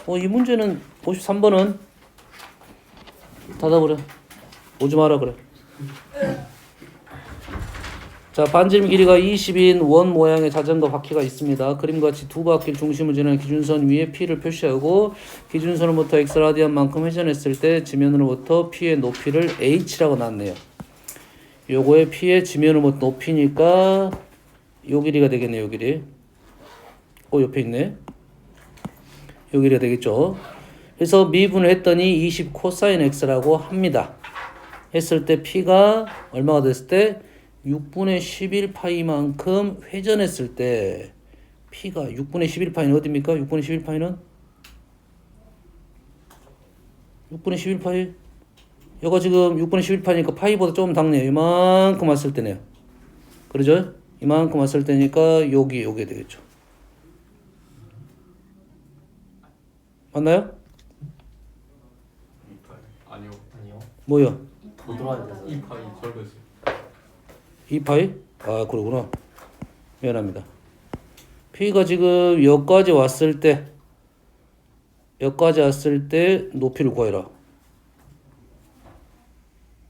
이 문제는 53번은 닫아버려. 오지 마라 그래. 자, 반지름 길이가 20인 원 모양의 자전거 바퀴가 있습니다. 그림과 같이 두 바퀴를 중심을 지나는 기준선 위에 P를 표시하고 기준선으로부터 X라디안만큼 회전했을 때 지면으로부터 P의 높이를 H라고 놨네요. 요거의 P의 지면으로부터 높이니까 요 길이가 되겠네. 요 길이. 옆에 있네. 요 길이가 되겠죠. 그래서 미분을 했더니 20 코사인 X라고 합니다. 했을 때 P가 얼마가 됐을 때 6분의 11파이만큼 회전했을 때 P가 6분의 11파이는 어디입니까? 6분의 11파이는 6분의 11파이 여가 지금 6분의 11파이니까 파이보다 조금 작네요. 이만큼 왔을 때네요. 그러죠? 이만큼 왔을 때니까 요게 되겠죠. 맞나요? 2파이 아니요. 뭐요? 더 들어와야 돼서 2파이 적으세요. 2파이? 아, 그러구나. 미안합니다. P가 지금 여기까지 왔을 때 높이를 구해라.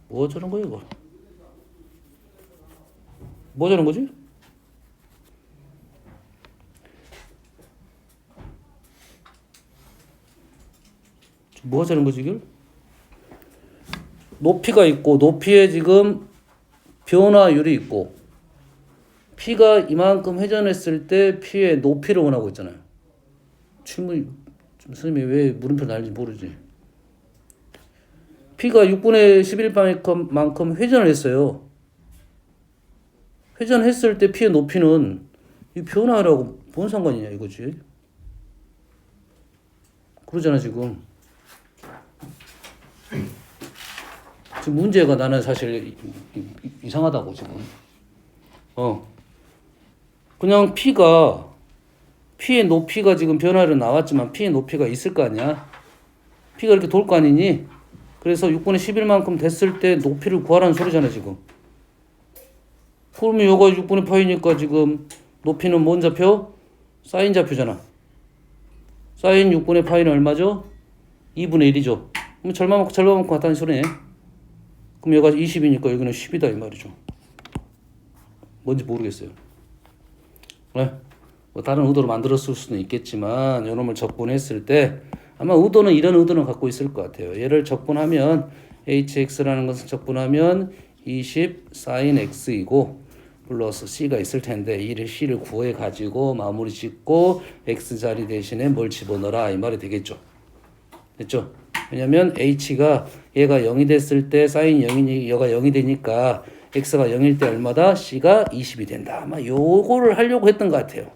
뭐 어쩌는 거야 이거? 뭐 어쩌는 거지? 뭐 어쩌는 거지 이걸? 높이가 있고 높이에 지금 변화율이 있고 P가 이만큼 회전했을 때 P의 높이를 원하고 있잖아요. 선생님이 왜 물음표 날는지 모르지. P가 6분의 11만큼 회전을 했어요. 회전했을 때 P의 높이는 이 변화율하고 뭔 상관이냐 이거지. 그러잖아 지금. 지금 문제가 나는 사실 이상하다고 지금. 그냥 P의 높이가 지금 변화율은 나왔지만 P의 높이가 있을 거 아니야. P가 이렇게 돌 거 아니니? 그래서 6분의 11만큼 됐을 때 높이를 구하라는 소리잖아 지금. 그러면 요가 6분의 파이니까 지금 높이는 뭔 좌표? 사인 좌표잖아. 사인 6분의 파이는 얼마죠? 2분의 1이죠. 그럼 절반만큼 같다는 소리네. 그럼 여기가 20이니까 여기는 10이다 이 말이죠. 뭔지 모르겠어요. 네? 뭐 다른 의도로 만들었을 수는 있겠지만 요놈을 적분했을 때 아마 이런 의도는 갖고 있을 것 같아요. 얘를 적분하면 hx라는 것을 적분하면 20 sin x이고 플러스 c가 있을 텐데 이를 c를 구해 가지고 마무리 짓고 x 자리 대신에 뭘 집어넣어라 이 말이 되겠죠. 됐죠? 왜냐면 h가 얘가 0이 됐을 때 sin 0이니 얘가 0이 되니까 x가 0일 때 얼마다? c가 20이 된다. 아마 요거를 하려고 했던 것 같아요.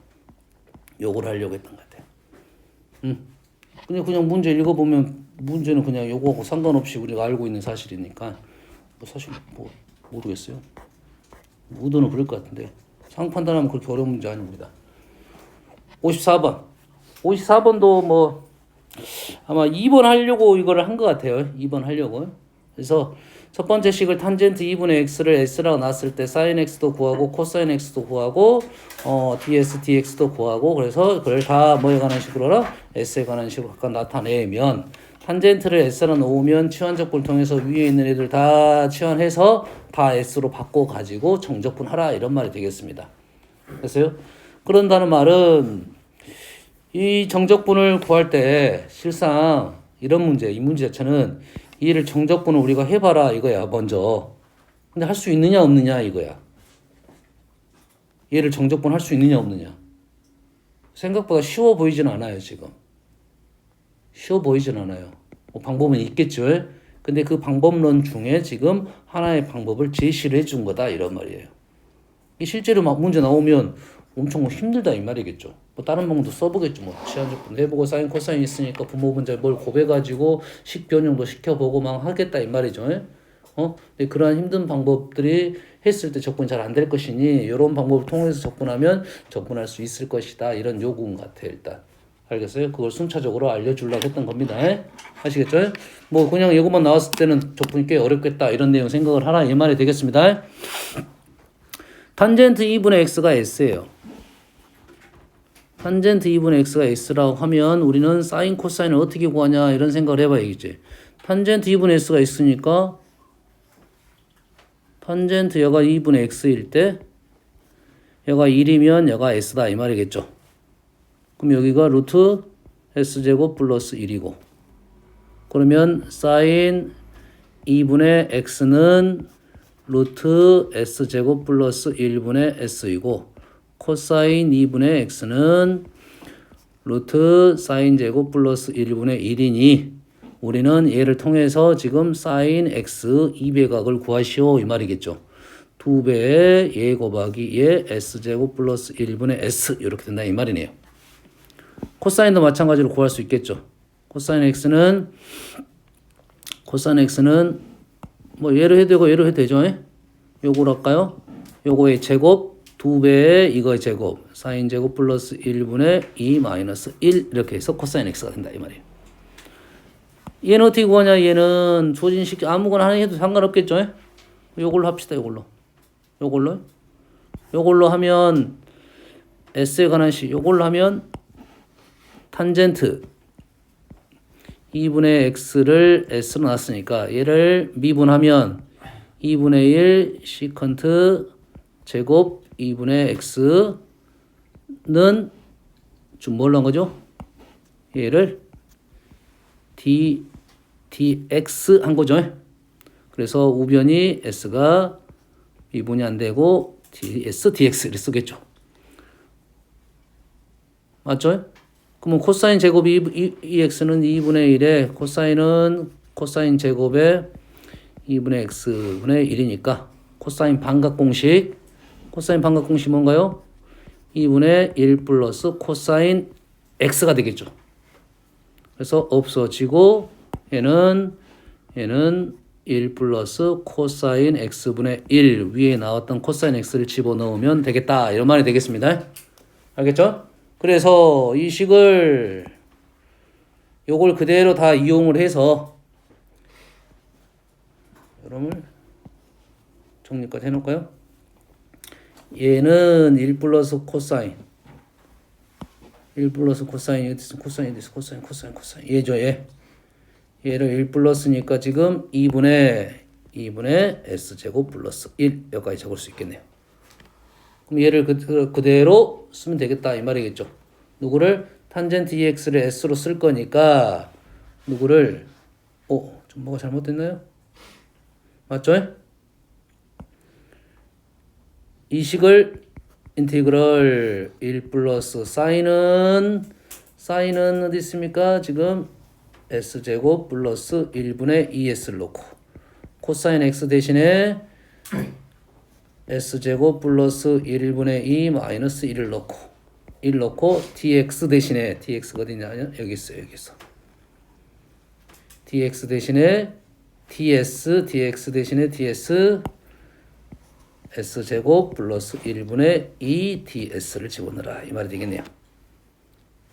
그냥 문제 읽어보면 문제는 그냥 요거하고 상관없이 우리가 알고 있는 사실이니까 사실 모르겠어요. 의도는 그럴 것 같은데 상황 판단하면 그렇게 어려운 문제 아닙니다. 54번도 아마 2번 하려고 이거를 한 것 같아요. 2번 하려고. 그래서 첫 번째 식을 탄젠트 2분의 x를 s라고 놨을 때 sin x도 구하고 코사인 x도 구하고 ds dx도 구하고 그래서 그걸 다 뭐에 관한 식으로 하라? s에 관한 식으로 각각 나타내면 탄젠트를 s로 놓으면 치환적분을 통해서 위에 있는 애들 다 치환해서 다 s로 바꿔가지고 정적분하라 이런 말이 되겠습니다. 됐어요? 그런다는 말은 이 정적분을 구할 때 실상 이 문제 자체는 이를 정적분을 우리가 해봐라 이거야 먼저. 근데 할 수 있느냐 없느냐 이거야. 얘를 정적분 할 수 있느냐 없느냐. 생각보다 쉬워 보이진 않아요 지금. 쉬워 보이진 않아요. 방법은 있겠죠. 근데 그 방법론 중에 지금 하나의 방법을 제시를 해준 거다 이런 말이에요. 이 실제로 막 문제 나오면 엄청 힘들다 이 말이겠죠. 다른 방법도 써보겠죠. 치환적분 해보고 사인 코사인 있으니까 분모 분자에 뭘 곱해가지고 식 변형도 시켜보고 막 하겠다 이 말이죠. 근데 그러한 힘든 방법들이 했을 때 적분이 잘 안 될 것이니 이런 방법을 통해서 적분하면 적분할 수 있을 것이다 이런 요구인 것 같아요. 일단 알겠어요? 그걸 순차적으로 알려주려고 했던 겁니다. 아시겠죠? 그냥 이것만 나왔을 때는 적분이 꽤 어렵겠다 이런 내용 생각을 하라 이 말이 되겠습니다. 탄젠트 2분의 x가 s예요. 탄젠트 2분의 x가 x라고 하면 우리는 사인 코사인을 어떻게 구하냐 이런 생각을 해봐야겠지. 탄젠트 2분의 x가 x니까 탄젠트 여가 2분의 x일 때 여가 1이면 여가 s다 이 말이겠죠. 그럼 여기가 루트 s제곱 플러스 1이고 그러면 사인 2분의 x는 루트 s제곱 플러스 1분의 s이고 코사인 2분의 x는 루트 사인 제곱 플러스 1분의 1이니 우리는 얘를 통해서 지금 사인 x 2배 각을 구하시오 이 말이겠죠. 2배의 얘 곱하기 얘 s제곱 플러스 1분의 s 이렇게 된다 이 말이네요. 코사인도 마찬가지로 구할 수 있겠죠. 코사인 x는 뭐 얘로 해도 되고 얘로 해도 되죠. 요걸 할까요? 요거의 제곱 2배의 이거의 제곱 사인 제곱 플러스 1분의 2 마이너스 1 이렇게 해서 코사인 x가 된다 이 말이에요. 얘는 어떻게 구하냐? 얘는 조진식 아무거나 하나 해도 상관없겠죠. 요걸로 합시다. 요걸로 하면 s에 관한 식 요걸로 하면 탄젠트 2분의 x를 s로 놨으니까 얘를 미분하면 2분의 1 시컨트 제곱 2분의 x는 좀 뭘로 한 거죠? 얘를 dx 한 거죠. 그래서 우변이 s가 미분이 안 되고 ds dx 이렇게 쓰겠죠. 맞죠? 그러면 코사인 제곱 2x는 2분의 1에 코사인 제곱에 2분의 x분의 1이니까 코사인 반각 공식 뭔가요? 2분의 1 플러스 코사인 x가 되겠죠. 그래서 없어지고 얘는 1 플러스 코사인 x분의 1 위에 나왔던 코사인 x를 집어넣으면 되겠다 이런 말이 되겠습니다. 알겠죠? 그래서 이 식을 요걸 그대로 다 이용을 해서 여러분 정리까지 해놓을까요? 얘는 1 플러스 코사인 코사인 얘죠 얘. 얘를 1 플러스니까 지금 2분의 s제곱 플러스 1 여기까지 적을 수 있겠네요. 그럼 얘를 그대로 쓰면 되겠다 이 말이겠죠. 누구를 탄젠트 EX를 S로 쓸 거니까 누구를 좀 뭐가 잘못됐나요? 맞죠? 이 식을 인티그럴 1 플러스 사인은 어디 있습니까? 지금 S제곱 플러스 1분의 2S를 놓고 코사인 X 대신에 S제곱 플러스 1분의 2 마이너스 1을 넣고 1 넣고 dx 대신에 dx가 어디냐? 여기 있어요. dx 대신에 dx 대신에 ds s제곱 플러스 1분의 2 ds를 집어넣어라 이 말이 되겠네요.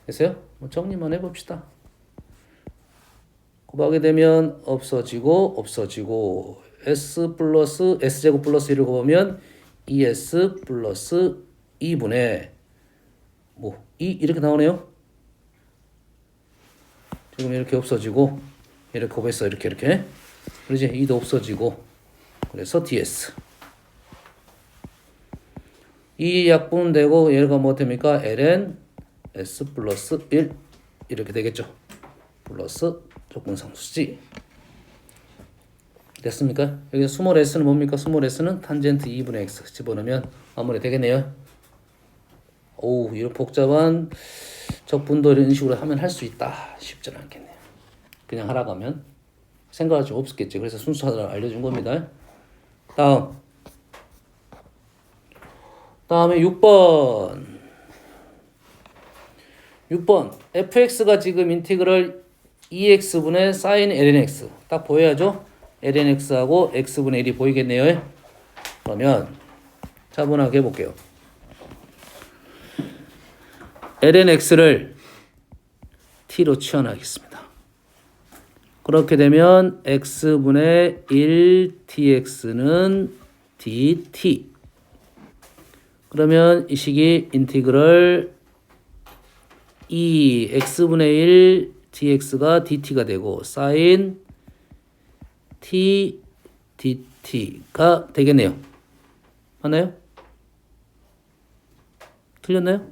됐어요? 정리만 해봅시다. 곱하게 되면 없어지고 s 플러스 s제곱 플러스 1을 곱하면 2s 플러스 2분의 2 이렇게 나오네요. 지금 이렇게 없어지고 이렇게 곱해서 이렇게 그러지? 2도 없어지고 그래서 ds 이 약분 되고 얘가 뭐 됩니까? ln s 플러스 1 이렇게 되겠죠. 플러스 조건상수지. 됐습니까? 여기 스몰 s는 뭡니까? 스몰 s는 탄젠트 2분의 x 집어넣으면 마무리 되겠네요. 이런 복잡한 적분도 이런 식으로 하면 할 수 있다. 쉽지는 않겠네요. 그냥 하라고 하면 생각할 수 없었겠지. 그래서 순서를 알려준 겁니다. 다음에 6번 fx가 지금 인티그럴 2x분의 sin lnx 딱 보여야죠. lnx하고 x분의 1이 보이겠네요. 그러면 차분하게 해볼게요. lnx를 t로 치환하겠습니다. 그렇게 되면 x분의 1 dx는 dt. 그러면 이 식이 인티그럴 이 x분의 1 dx가 dt가 되고 sin t dt가 되겠네요. 맞나요? 틀렸나요?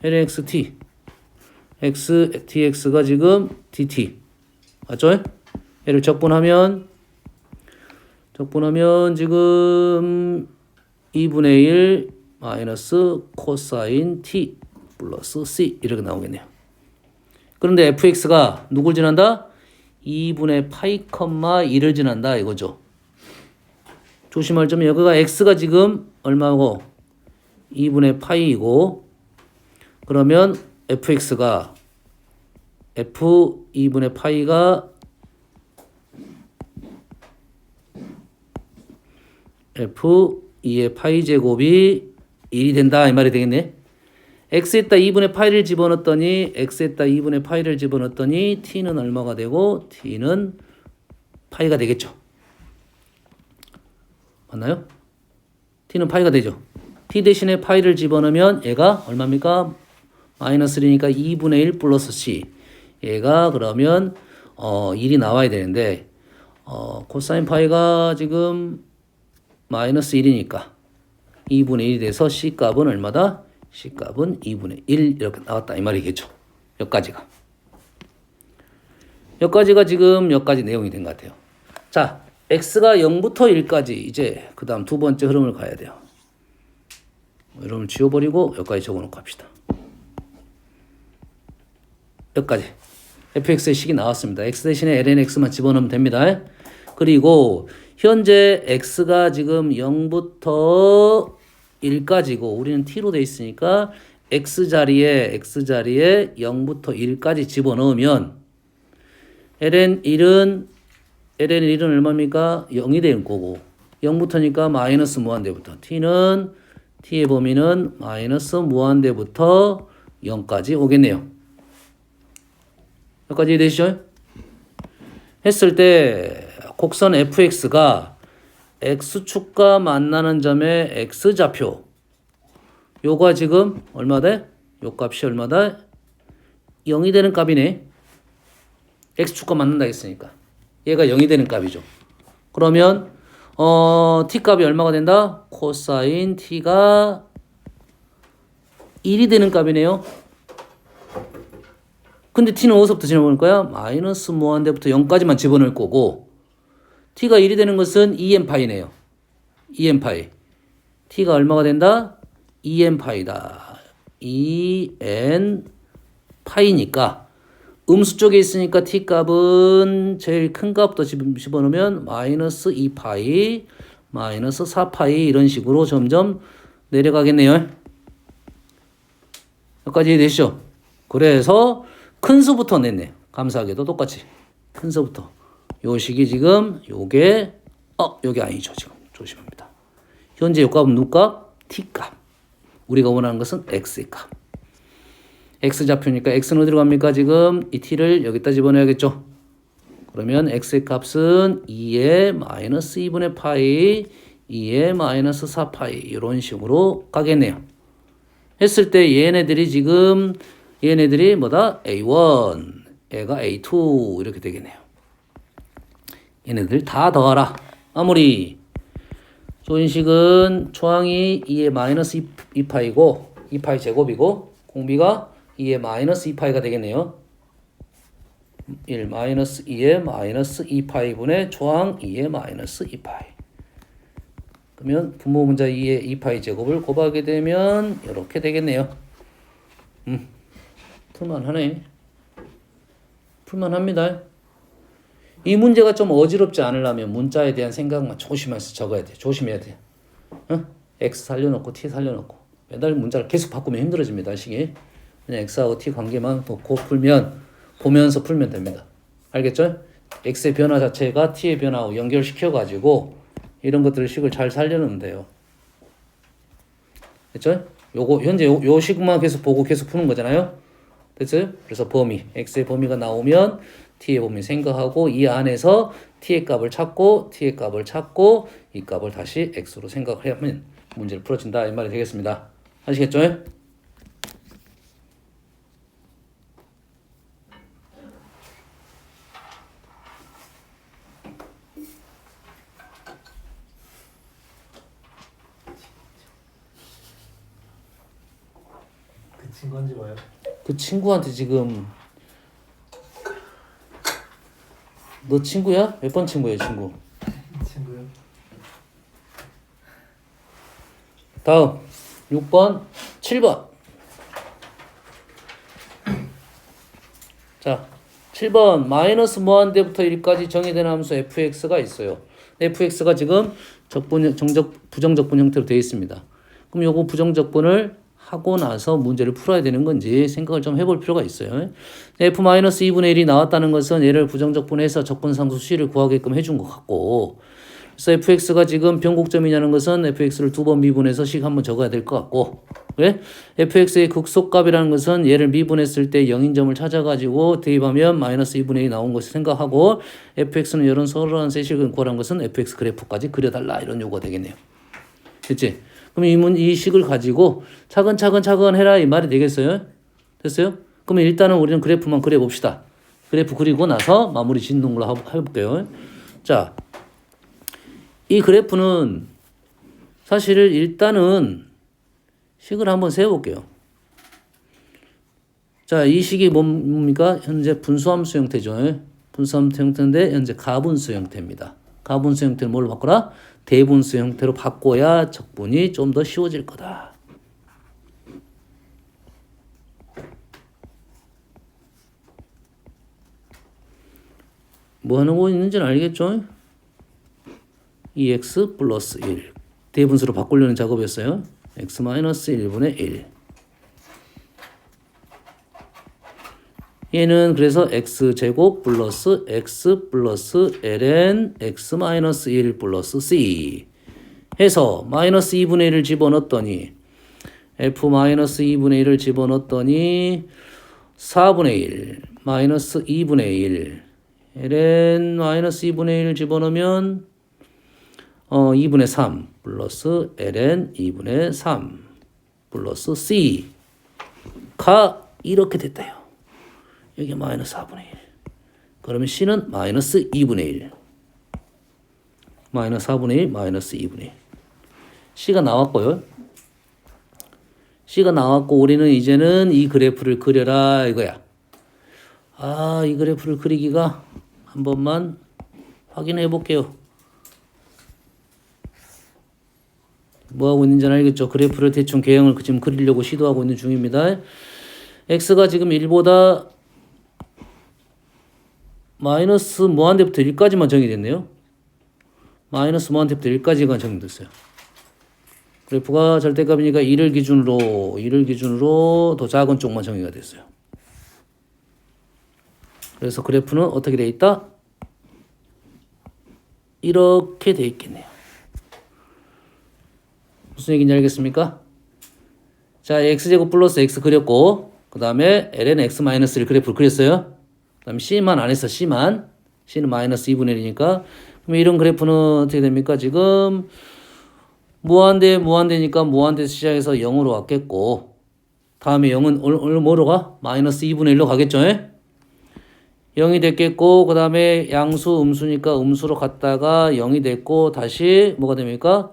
ln t x dx가 지금 dt 맞죠? 얘를 적분하면 지금 2분의 1 마이너스 코사인 t 플러스 c 이렇게 나오겠네요. 그런데 fx가 누굴 지난다? 2분의 파이 컴마 2를 지난다 이거죠. 조심할 점은 여기가 x가 지금 얼마고 2분의 파이이고 그러면 fx가 f 2분의 파이가 f 2의 파이 제곱이 1이 된다 이 말이 되겠네. x에다 2분의 파이를 집어넣었더니 t는 얼마가 되고 t는 파이가 되겠죠. 맞나요? t는 파이가 되죠. t 대신에 파이를 집어넣으면 얘가 얼마입니까? 마이너스 1이니까 2분의 1 플러스 c. 얘가 그러면 1이 나와야 되는데 코사인 파이가 지금 마이너스 1이니까 2분의 1이 돼서 c 값은 얼마다? c 값은 2분의 1 이렇게 나왔다 이 말이겠죠. 여기까지가 지금 여기까지 내용이 된 것 같아요. 자, x가 0부터 1까지 이제 그 다음 두 번째 흐름을 가야 돼요. 흐름을 지워버리고 여기까지 적어놓고 합시다. 여기까지 fx의 식이 나왔습니다. x 대신에 ln x만 집어넣으면 됩니다. 그리고 현재 x가 지금 0부터 1까지고 우리는 t로 돼 있으니까 x 자리에 0부터 1까지 집어넣으면 ln 1은 얼마입니까? 0이 되는 거고 0부터니까 마이너스 무한대부터 t의 범위는 마이너스 무한대부터 0까지 오겠네요. 여기까지 되시죠? 했을 때 곡선 fx가 x축과 만나는 점의 x좌표 요가 지금 얼마다? 요 값이 얼마다? 0이 되는 값이네. x축과 만난다 했으니까 얘가 0이 되는 값이죠. 그러면 t 값이 얼마가 된다? 코사인 t가 1이 되는 값이네요. 근데 t는 어디서부터 집어넣을 거야? 마이너스 무한대부터 0까지만 집어넣을 거고 t가 1이 되는 것은 2n파이네요. 2n파이. t가 얼마가 된다? 2n파이다. 2n파이니까 음수 쪽에 있으니까 t 값은 제일 큰 값부터 집어넣으면 마이너스 2파이, 마이너스 4파이 이런 식으로 점점 내려가겠네요. 여기까지 되시죠? 그래서 큰 수부터 냈네. 감사하게도 똑같이 큰 수부터. 요 식이 지금 요게 아니죠. 지금 조심합니다. 현재 요 값은 누 값? t 값. 우리가 원하는 것은 x의 값. x좌표니까 x는 어디로 갑니까? 지금 이 t를 여기다 집어넣어야겠죠. 그러면 x의 값은 2의 마이너스 2분의 파이, 2의 마이너스 4파이 이런 식으로 가겠네요. 했을 때 얘네들이 뭐다? A1, 얘가 A2 이렇게 되겠네요. 얘네들 다 더하라. 아무리 조인식은 초항이 2의 마이너스 2파이고 2파이 제곱이고 공비가 2의 마이너스 2파이가 되겠네요. 1 마이너스 2의 마이너스 2파이분의 초항 2의 마이너스 2파이. 그러면 분모 분자 2의 2파이 제곱을 곱하게 되면 이렇게 되겠네요. 풀만하네. 풀만합니다. 이 문제가 좀 어지럽지 않으려면 문자에 대한 생각만 조심해서 적어야 돼. 조심해야 돼. x 살려놓고 t 살려놓고 매달 문자를 계속 바꾸면 힘들어집니다. 시기. 그냥 x하고 t 관계만 놓고 보면서 풀면 됩니다. 알겠죠? x의 변화 자체가 t의 변화하고 연결시켜가지고 이런 것들을 식을 잘 살려놓으면 돼요. 됐죠? 요거 현재 요 식만 계속 보고 계속 푸는 거잖아요. 됐어요? 그래서 범위 x의 범위가 나오면 t의 범위 생각하고 이 안에서 t의 값을 찾고 이 값을 다시 x로 생각하면 문제를 풀어진다 이 말이 되겠습니다. 아시겠죠? 친구한지 봐요. 그 친구한테 지금 너 친구야? 몇 번 친구야 친구? 친구요? 다음 6번 7번 자 7번 마이너스 무한대부터 1까지 정의된 함수 fx가 있어요. fx가 지금 부정적분 형태로 되어 있습니다. 그럼 요거 부정적분을 하고 나서 문제를 풀어야 되는 건지 생각을 좀 해볼 필요가 있어요. f-2분의 1이 나왔다는 것은 얘를 부정적분해서 적분상수 c를 구하게끔 해준 것 같고, 그래서 fx가 지금 변곡점이냐는 것은 fx를 두 번 미분해서 식 한번 적어야 될 것 같고, 왜? fx의 극소값이라는 것은 얘를 미분했을 때 0인점을 찾아가지고 대입하면 마이너스 2분의 1이 나온 것을 생각하고, fx는 이런 서로한 세식을 구하라는 것은 fx 그래프까지 그려달라 이런 요구가 되겠네요. 됐지? 그럼 이 식을 가지고 차근차근 해라 이 말이 되겠어요? 됐어요? 그러면 일단은 우리는 그래프만 그려봅시다. 그래프 그리고 나서 마무리 짓는 걸로 해볼게요. 자, 이 그래프는 사실 일단은 식을 한번 세워볼게요. 자, 이 식이 뭡니까? 현재 분수함수 형태죠. 분수함수 형태인데 현재 가분수 형태입니다. 가분수 형태를 뭘로 바꿔라? 대분수 형태로 바꿔야 적분이 좀 더 쉬워질 거다. 뭐 하는 거 있는지는 알겠죠? 2x 플러스 1 대분수로 바꾸려는 작업이었어요. x 마이너스 1분의 1 얘는 그래서 x제곱 플러스 x 플러스 ln x 마이너스 1 플러스 c 해서 마이너스 2분의 1을 집어넣었더니 f 마이너스 2분의 1을 집어넣었더니 4분의 1 마이너스 2분의 1 ln 마이너스 2분의 1을 집어넣으면 2분의 3 플러스 ln 2분의 3 플러스 c가 이렇게 됐다요. 여기 마이너스 4분의 1. 그러면 c는 마이너스 2분의 1. 마이너스 4분의 1, 마이너스 2분의 1. c가 나왔고요. c가 나왔고 우리는 이제는 이 그래프를 그려라 이거야. 아, 이 그래프를 그리기가 한 번만 확인해 볼게요. 뭐 하고 있는지 알겠죠? 그래프를 대충 개형을 지금 그리려고 시도하고 있는 중입니다. x가 지금 1보다 마이너스 무한대부터 1까지만 정의됐네요. 마이너스 무한대부터 1까지가 정의됐어요. 그래프가 절대값이니까 1을 기준으로 더 작은 쪽만 정의가 됐어요. 그래서 그래프는 어떻게 돼 있다? 이렇게 돼 있겠네요. 무슨 얘기인지 알겠습니까? 자, x제곱 플러스 x 그렸고 그 다음에 ln x 마이너스 1 그래프를 그렸어요. 그 다음에 c만 안 했어. c는 마이너스 2분의 1이니까 그럼 이런 그래프는 어떻게 됩니까? 지금 무한대니까 무한대 시작해서 0으로 왔겠고 다음에 0은 뭐로 가? 마이너스 2분의 1로 가겠죠? 0이 됐겠고 그 다음에 양수 음수니까 음수로 갔다가 0이 됐고 다시 뭐가 됩니까?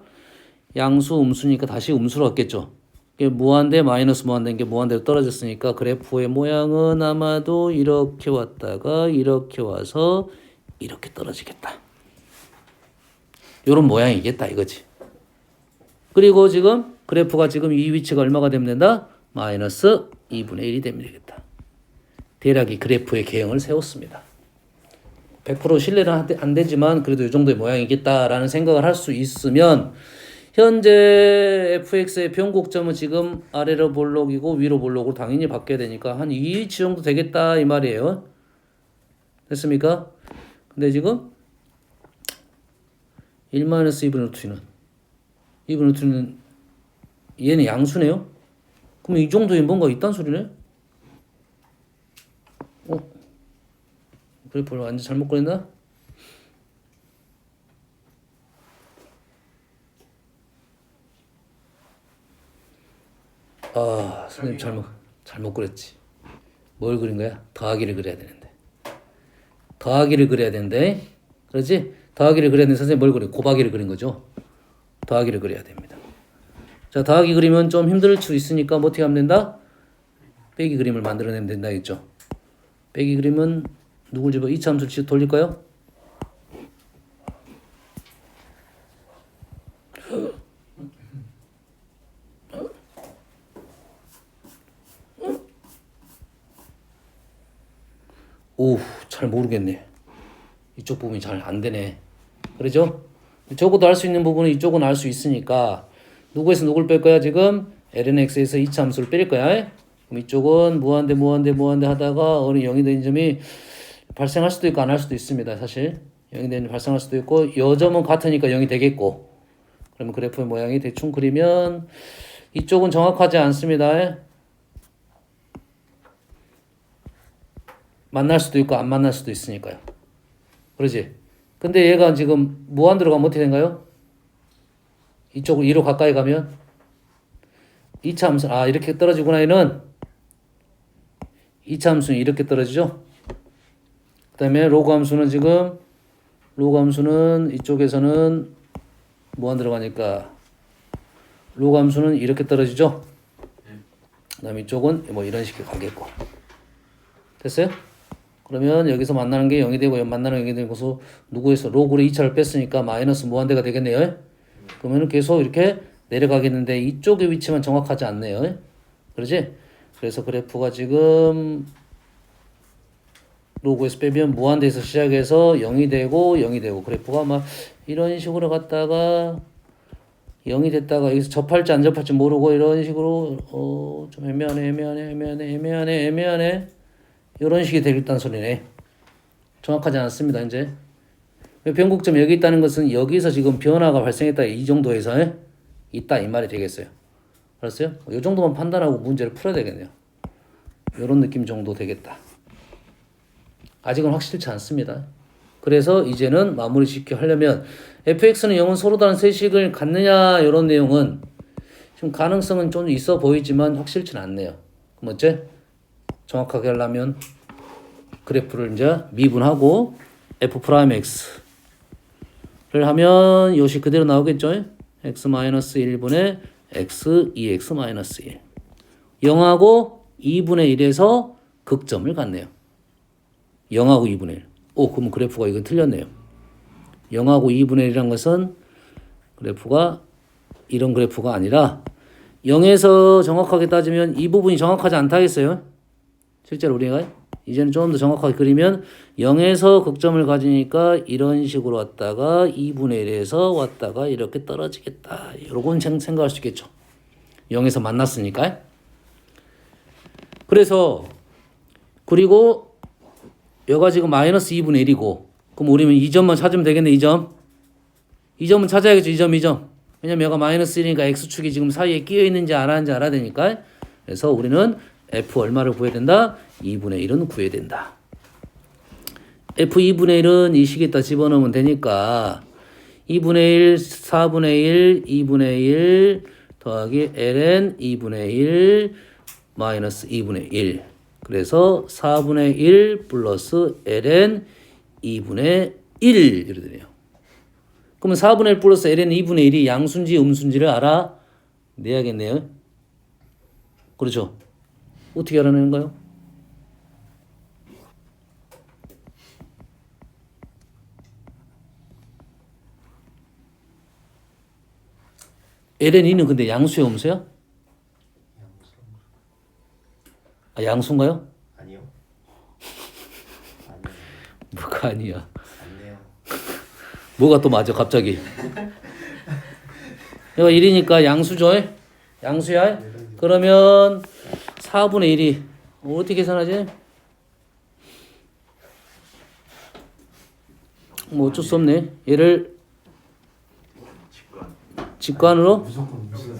양수 음수니까 다시 음수로 갔겠죠. 무한대 마이너스 무한대인 게 무한대로 떨어졌으니까 그래프의 모양은 아마도 이렇게 왔다가 이렇게 와서 이렇게 떨어지겠다. 요런 모양이겠다 이거지. 그리고 지금 그래프가 지금 이 위치가 얼마가 되면 된다? 마이너스 2분의 1이 되면 되겠다. 대략 이 그래프의 개형을 세웠습니다. 100% 신뢰는 안 되지만 그래도 이 정도의 모양이겠다라는 생각을 할 수 있으면 현재 fx의 변곡점은 지금 아래로 볼록이고 위로 볼록으로 당연히 바뀌어야 되니까 한 이 위치 정도 되겠다 이 말이에요. 됐습니까? 근데 지금 1-2분의 루트는 2분의 루트는 얘는 양수네요. 그럼 이 정도에 뭔가 있단 소리네? 그래프를 완전 잘못 그렸나? 아, 선생님 잘못 그렸지. 뭘 그린 거야? 더하기를 그려야 되는데. 더하기를 그려야 되는데. 그렇지? 더하기를 그려야 되는데 선생님 뭘 그려? 곱하기를 그린 거죠. 더하기를 그려야 됩니다. 자, 더하기 그리면 좀 힘들 수 있으니까 뭐 어떻게 하면 된다? 빼기 그림을 만들어내면 된다겠죠. 빼기 그림은 누굴 집어 이차함수를 돌릴까요? 오, 잘 모르겠네. 이쪽 부분이 잘 안 되네. 그러죠? 적어도 알 수 있는 부분은 이쪽은 알 수 있으니까 누구에서 누굴 뺄 거야 지금? lnx에서 이차 함수를 뺄 거야. 그럼 이쪽은 무한대 하다가 어느 0이 되는 점이 발생할 수도 있고 안 할 수도 있습니다. 사실 0이 되는 점이 발생할 수도 있고 요 점은 같으니까 0이 되겠고 그러면 그래프의 모양이 대충 그리면 이쪽은 정확하지 않습니다. 만날 수도 있고 안 만날 수도 있으니까요. 그러지? 근데 얘가 지금 무한 들어가면 어떻게 된가요? 이쪽으로 2로 가까이 가면 2차 함수 이렇게 떨어지구나. 얘는 2차 함수는 이렇게 떨어지죠. 그 다음에 로그 함수는 지금 로그 함수는 이쪽에서는 무한 들어가니까 로그 함수는 이렇게 떨어지죠. 그 다음에 이쪽은 뭐 이런 식으로 가겠고. 됐어요? 그러면 여기서 만나는 게 0이 되고 만나는 게 0이 되고서 누구에서 로그로 2차를 뺐으니까 마이너스 무한대가 되겠네요. 그러면 계속 이렇게 내려가겠는데 이쪽의 위치만 정확하지 않네요. 그러지? 그래서 그래프가 지금 로그에서 빼면 무한대에서 시작해서 0이 되고 그래프가 막 이런 식으로 갔다가 0이 됐다가 여기서 접할지 안 접할지 모르고 이런 식으로 좀 애매하네 이런 식이 되겠다는 소리네. 정확하지 않습니다. 이제 변곡점 여기 있다는 것은 여기서 지금 변화가 발생했다 이 정도에서 있다 이 말이 되겠어요. 알았어요? 이 정도만 판단하고 문제를 풀어야 되겠네요. 이런 느낌 정도 되겠다. 아직은 확실치 않습니다. 그래서 이제는 마무리 짓게 하려면 fx는 0은 서로 다른 세식을 갖느냐 이런 내용은 지금 가능성은 좀 있어 보이지만 확실치는 않네요. 그럼 어째? 정확하게 하려면 그래프를 이제 미분하고 f'(x) 를 하면 요시 그대로 나오겠죠? x-1분의 x 2x-1 0하고 2분의 1에서 극점을 갖네요. 0하고 2분의 1 그러면 그래프가 이건 틀렸네요. 0하고 2분의 1이란 것은 그래프가 이런 그래프가 아니라 0에서 정확하게 따지면 이 부분이 정확하지 않다 했어요. 실제로 우리가 이제는 좀 더 정확하게 그리면 0에서 극점을 가지니까 이런 식으로 왔다가 2분의 1에서 왔다가 이렇게 떨어지겠다. 요건 생각할 수 있겠죠. 0에서 만났으니까. 그래서 그리고 여가 지금 마이너스 2분의 1이고 그럼 우리는 이 점만 찾으면 되겠네. 이 점은 찾아야겠죠. 이 점. 왜냐면 여가 마이너스 1이니까 x축이 지금 사이에 끼어 있는지 안 하는지 알아야 되니까. 그래서 우리는 f 얼마를 구해야 된다? 2분의 1은 구해야 된다. f 2분의 1은 이 식에다 집어넣으면 되니까 2분의 1, 4분의 1, 2분의 1 더하기 ln 2분의 1 마이너스 2분의 1 그래서 4분의 1 플러스 ln 2분의 1 이렇게 되네요. 그러면 4분의 1 플러스 ln 2분의 1이 양수인지 음수인지를 알아내야겠네요. 그렇죠? 어떻게 알아내는가요? ln2는 근데 양수야 음수야? 양수인가요? 아니요. 뭐가 아니야. 아니요. 뭐가 또 맞아 갑자기. 얘가 1이니까 양수죠? 양수야? 그러면 4분의 1이 어떻게 계산하지? 뭐 어쩔 수 없네. 얘를 직관으로 무조건 무슨 야,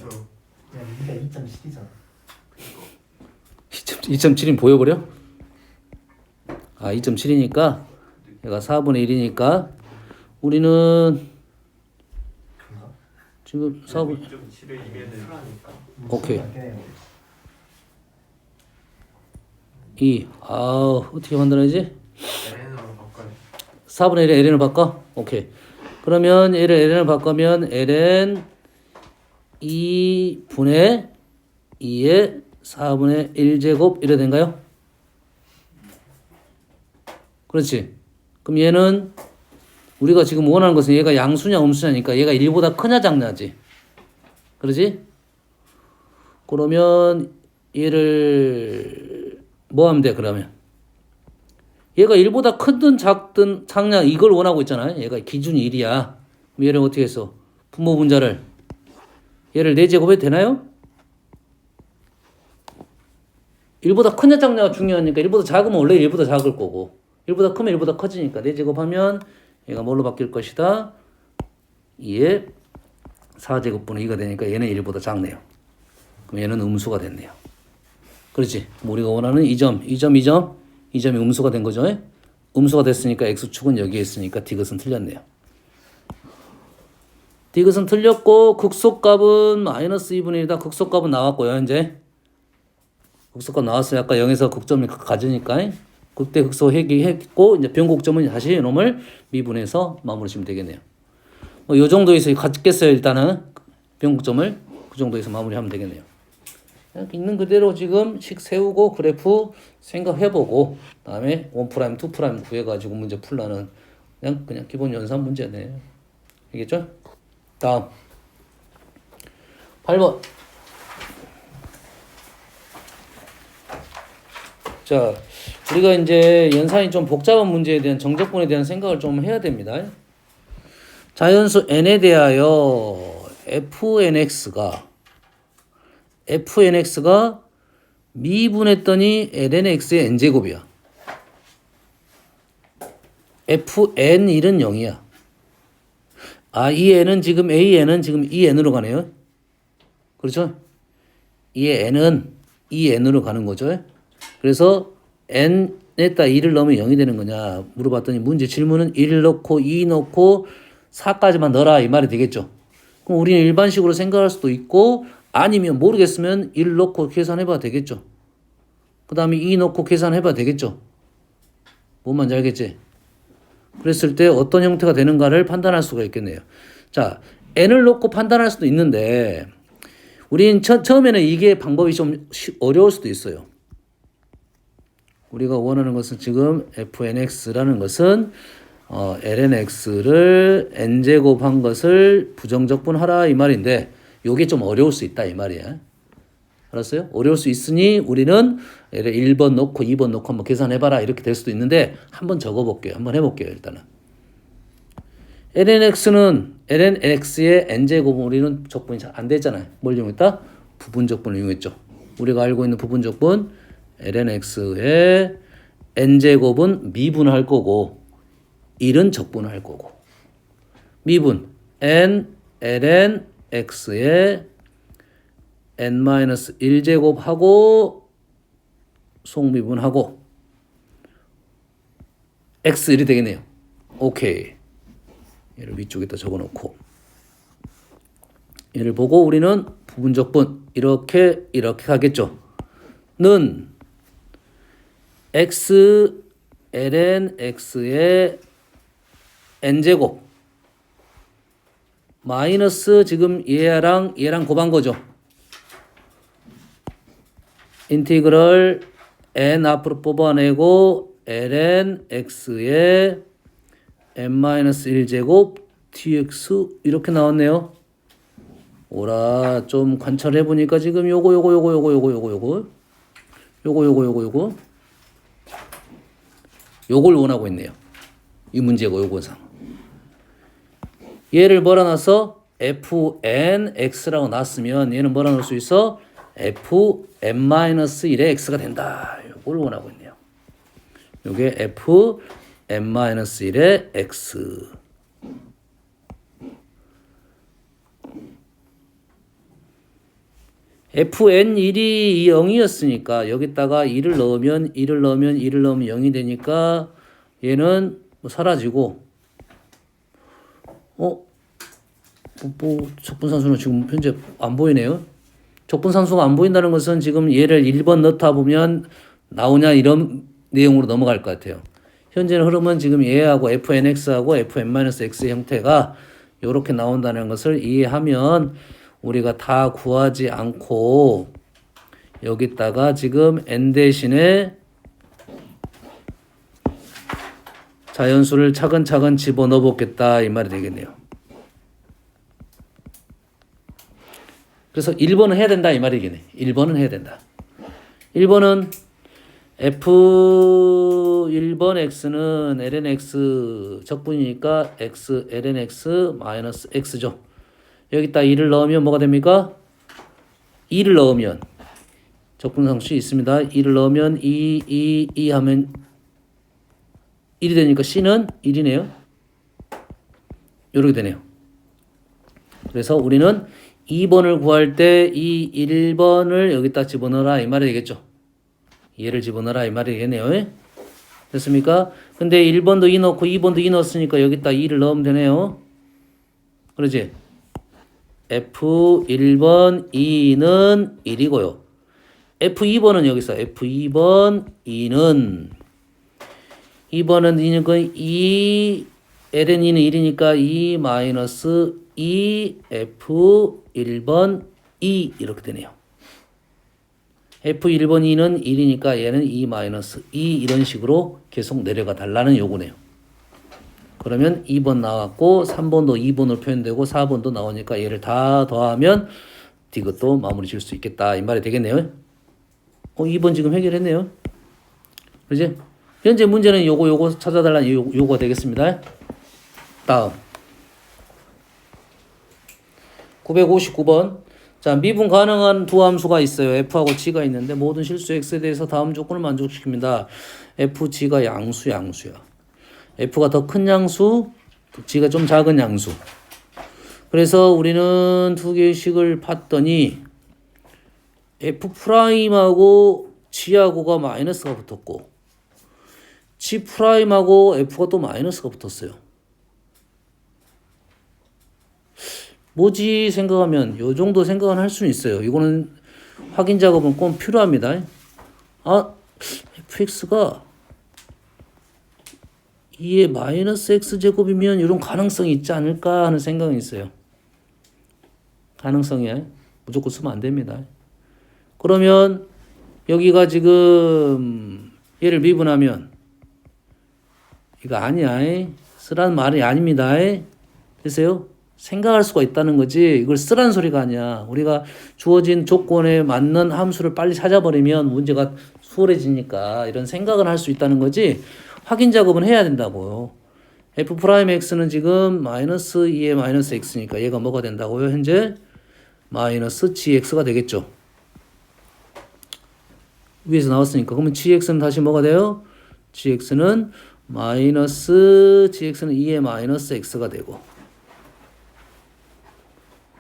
우리가 2.7이잖아. 2.7인 보여버려? 2.7이니까 얘가 4분의 1이니까 우리는 지금 4분 2.7이면은 오케이 2 어떻게 만들어야지? ln으로 바꿔요. 4분의 1에 ln을 바꿔? 오케이 그러면 얘를 ln을 바꾸면 ln 2분의 2의 4분의 1제곱 이래 된가요? 그렇지. 그럼 얘는 우리가 지금 원하는 것은 얘가 양수냐 음수냐니까 얘가 1보다 크냐 작냐지. 그러지? 그러면 얘를 뭐 하면 돼 그러면? 얘가 1보다 크든 작든 작냐 이걸 원하고 있잖아요. 얘가 기준이 1이야. 그럼 얘를 어떻게 했어? 분모 분자를 얘를 4제곱해도 되나요? 1보다 크냐 작냐가 중요하니까 1보다 작으면 원래 1보다 작을 거고 1보다 크면 1보다 커지니까 4제곱하면 얘가 뭘로 바뀔 것이다? 2에 4제곱분의 2가 되니까 얘는 1보다 작네요. 그럼 얘는 음수가 됐네요. 그렇지? 우리가 원하는 이 점이 음수가 된 거죠. 음수가 됐으니까 x축은 여기에 있으니까 디귿은 틀렸네요. 디귿은 틀렸고 극소값은 마이너스 2분의 1이다. 극소값은 나왔고요. 이제 극소값 나왔어요. 아까 0에서 극점이 가지니까 그때 극소 했고 이제 변곡점은 다시 이놈을 미분해서 마무리 지면 되겠네요. 요 정도에서 갖겠어요. 일단은 변곡점을 그 정도에서 마무리하면 되겠네요. 있는 그대로 지금 식 세우고 그래프 생각해보고 다음에 1', 2' 구해가지고 문제 풀라는 그냥 기본 연산 문제네. 알겠죠? 다음 8번. 자, 우리가 이제 연산이 좀 복잡한 문제에 대한 정적분에 대한 생각을 좀 해야 됩니다. 자연수 n에 대하여 fnx가 미분했더니 lnx의 n제곱이야. fn1은 0이야. 이 n은 지금 an은 지금 이 n으로 가네요. 그렇죠? 이 n은 이 n으로 가는 거죠. 그래서 n에다 2를 넣으면 0이 되는 거냐 물어봤더니 문제 질문은 1 넣고 2 넣고 4까지만 넣어라 이 말이 되겠죠. 그럼 우리는 일반식으로 생각할 수도 있고 아니면 모르겠으면 1 넣고 계산해봐도 되겠죠. 그 다음에 2 넣고 계산해봐도 되겠죠. 뭔 말인지 알겠지? 그랬을 때 어떤 형태가 되는가를 판단할 수가 있겠네요. 자, n을 넣고 판단할 수도 있는데 우린 처음에는 이게 방법이 좀 어려울 수도 있어요. 우리가 원하는 것은 지금 fnx라는 것은 lnx를 n제곱한 것을 부정적분하라 이 말인데 요게 좀 어려울 수 있다 이 말이야. 알았어요? 어려울 수 있으니 우리는 1번 넣고 2번 넣고 한번 계산해봐라 이렇게 될 수도 있는데 한번 적어볼게요. 한번 해볼게요. 일단은 lnx의 n제곱은 우리는 적분이 잘 안 되잖아요. 뭘 이용했다? 부분적분을 이용했죠. 우리가 알고 있는 부분적분 lnx의 n제곱은 미분할 거고 1은 적분을 할 거고 미분 n lnx의 n-1제곱하고 속미분하고 x1이 되겠네요. 오케이. 얘를 위쪽에다 적어놓고 얘를 보고 우리는 부분적분 이렇게 하겠죠. 는 x lnx의 n제곱 마이너스 지금 얘랑 곱한 거죠. 인티그럴 n 앞으로 뽑아내고 lnx의 n-1제곱 dx 이렇게 나왔네요. 오라 좀 관찰해 보니까 지금 요거 요걸 원하고 있네요. 이 문제고 요거상. 얘를 뭐라 놨어? fnx라고 놨으면 얘는 뭐라 놓을 수 있어? fn-1의 x가 된다. 요걸 원하고 있네요. 요게 fn-1의 x. fn1이 0이었으니까 여기다가 1을 넣으면 0이 되니까 얘는 뭐 사라지고 적분산수는 지금 현재 안 보이네요. 적분산수가 안 보인다는 것은 지금 얘를 1번 넣다 보면 나오냐 이런 내용으로 넘어갈 것 같아요. 현재는 흐름은 지금 얘하고 fnx하고 fn-x의 형태가 이렇게 나온다는 것을 이해하면 우리가 다 구하지 않고 여기다가 지금 n 대신에 자연수를 차근차근 집어넣어 보겠다 이 말이 되겠네요. 그래서 1번은 해야 된다 이 말이겠네. 1번은 해야 된다. 1번은 F1번 x는 ln x 적분이니까 x ln x 마이너스 x죠. 여기다 2를 넣으면 뭐가 됩니까? 2를 넣으면 적분상수 있습니다. 2를 넣으면 2 하면 1이 되니까 c는 1이네요. 이렇게 되네요. 그래서 우리는 2번을 구할 때 이 1번을 여기다 집어넣어라 이 말이 되겠죠. 얘를 집어넣어라 이 말이 되겠네요. 됐습니까? 근데 1번도 2 넣고 2번도 2 넣었으니까 여기다 2를 넣으면 되네요. 그러지? F1번 2는 1이고요. F2번은 여기서 F2번 2는 2번은 2는 2 ln 2는 1이니까 2 마이너스 2 F1번 2 이렇게 되네요. F1번 2는 1이니까 얘는 2 마이너스 2 이런 식으로 계속 내려가 달라는 요구네요. 그러면 2번 나왔고 3번도 2번으로 표현되고 4번도 나오니까 얘를 다 더하면 이것도 마무리 지을 수 있겠다 이 말이 되겠네요. 2번 지금 해결했네요. 그렇지? 현재 문제는 요거 찾아달라는 요거가 되겠습니다. 다음 959번. 자, 미분 가능한 두 함수가 있어요. f하고 g가 있는데 모든 실수 x에 대해서 다음 조건을 만족시킵니다. f, g가 양수야. f가 더 큰 양수, g가 좀 작은 양수. 그래서 우리는 두 개의 식을 봤더니 f'하고 g하고가 마이너스가 붙었고 g'하고 f가 또 마이너스가 붙었어요. 뭐지 생각하면 요 정도 생각은 할 수는 있어요. 이거는 확인 작업은 꼭 필요합니다. fx가 2의 마이너스 x제곱이면 이런 가능성이 있지 않을까 하는 생각이 있어요. 가능성이야. 무조건 쓰면 안 됩니다. 그러면 여기가 지금 얘를 미분하면 이거 아니야. 쓰라는 말이 아닙니다. 됐어요? 생각할 수가 있다는 거지 이걸 쓰라는 소리가 아니야. 우리가 주어진 조건에 맞는 함수를 빨리 찾아버리면 문제가 수월해지니까 이런 생각을 할 수 있다는 거지 확인 작업은 해야 된다고요. f'x는 지금 마이너스 2의 마이너스 x니까 얘가 뭐가 된다고요? 현재 마이너스 gx가 되겠죠. 위에서 나왔으니까 그러면 gx는 다시 뭐가 돼요? gx는 마이너스 gx는 2의 마이너스 x가 되고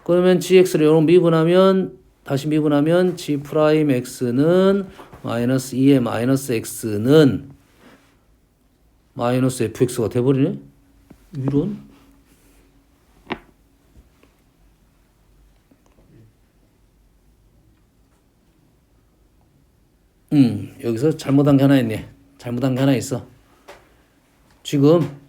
그러면 gx를 요런 미분하면 다시 미분하면 g'x는 마이너스 2의 마이너스 x는 마이너스 fx가 돼버리네? 이런? 여기서 잘못한 게 하나 있네. 잘못한 게 하나 있어. 지금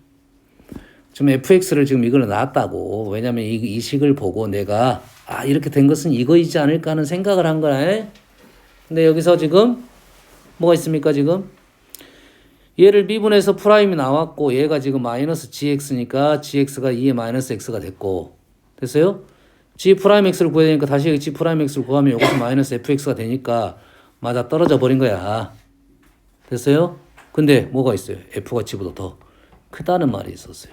fx를 지금 이걸 놨다고. 왜냐면 이 식을 보고 내가 이렇게 된 것은 이거이지 않을까 하는 생각을 한 거야. 근데 여기서 지금 뭐가 있습니까? 지금 얘를 미분해서 프라임이 나왔고 얘가 지금 마이너스 gx니까 gx가 2의 마이너스 x가 됐고 됐어요? g 프라임 x를 구해야 되니까 다시 g 프라임 x를 구하면 이것이 마이너스 fx가 되니까 맞아 떨어져 버린 거야. 됐어요? 근데 뭐가 있어요? f가 g보다 더 크다는 말이 있었어요.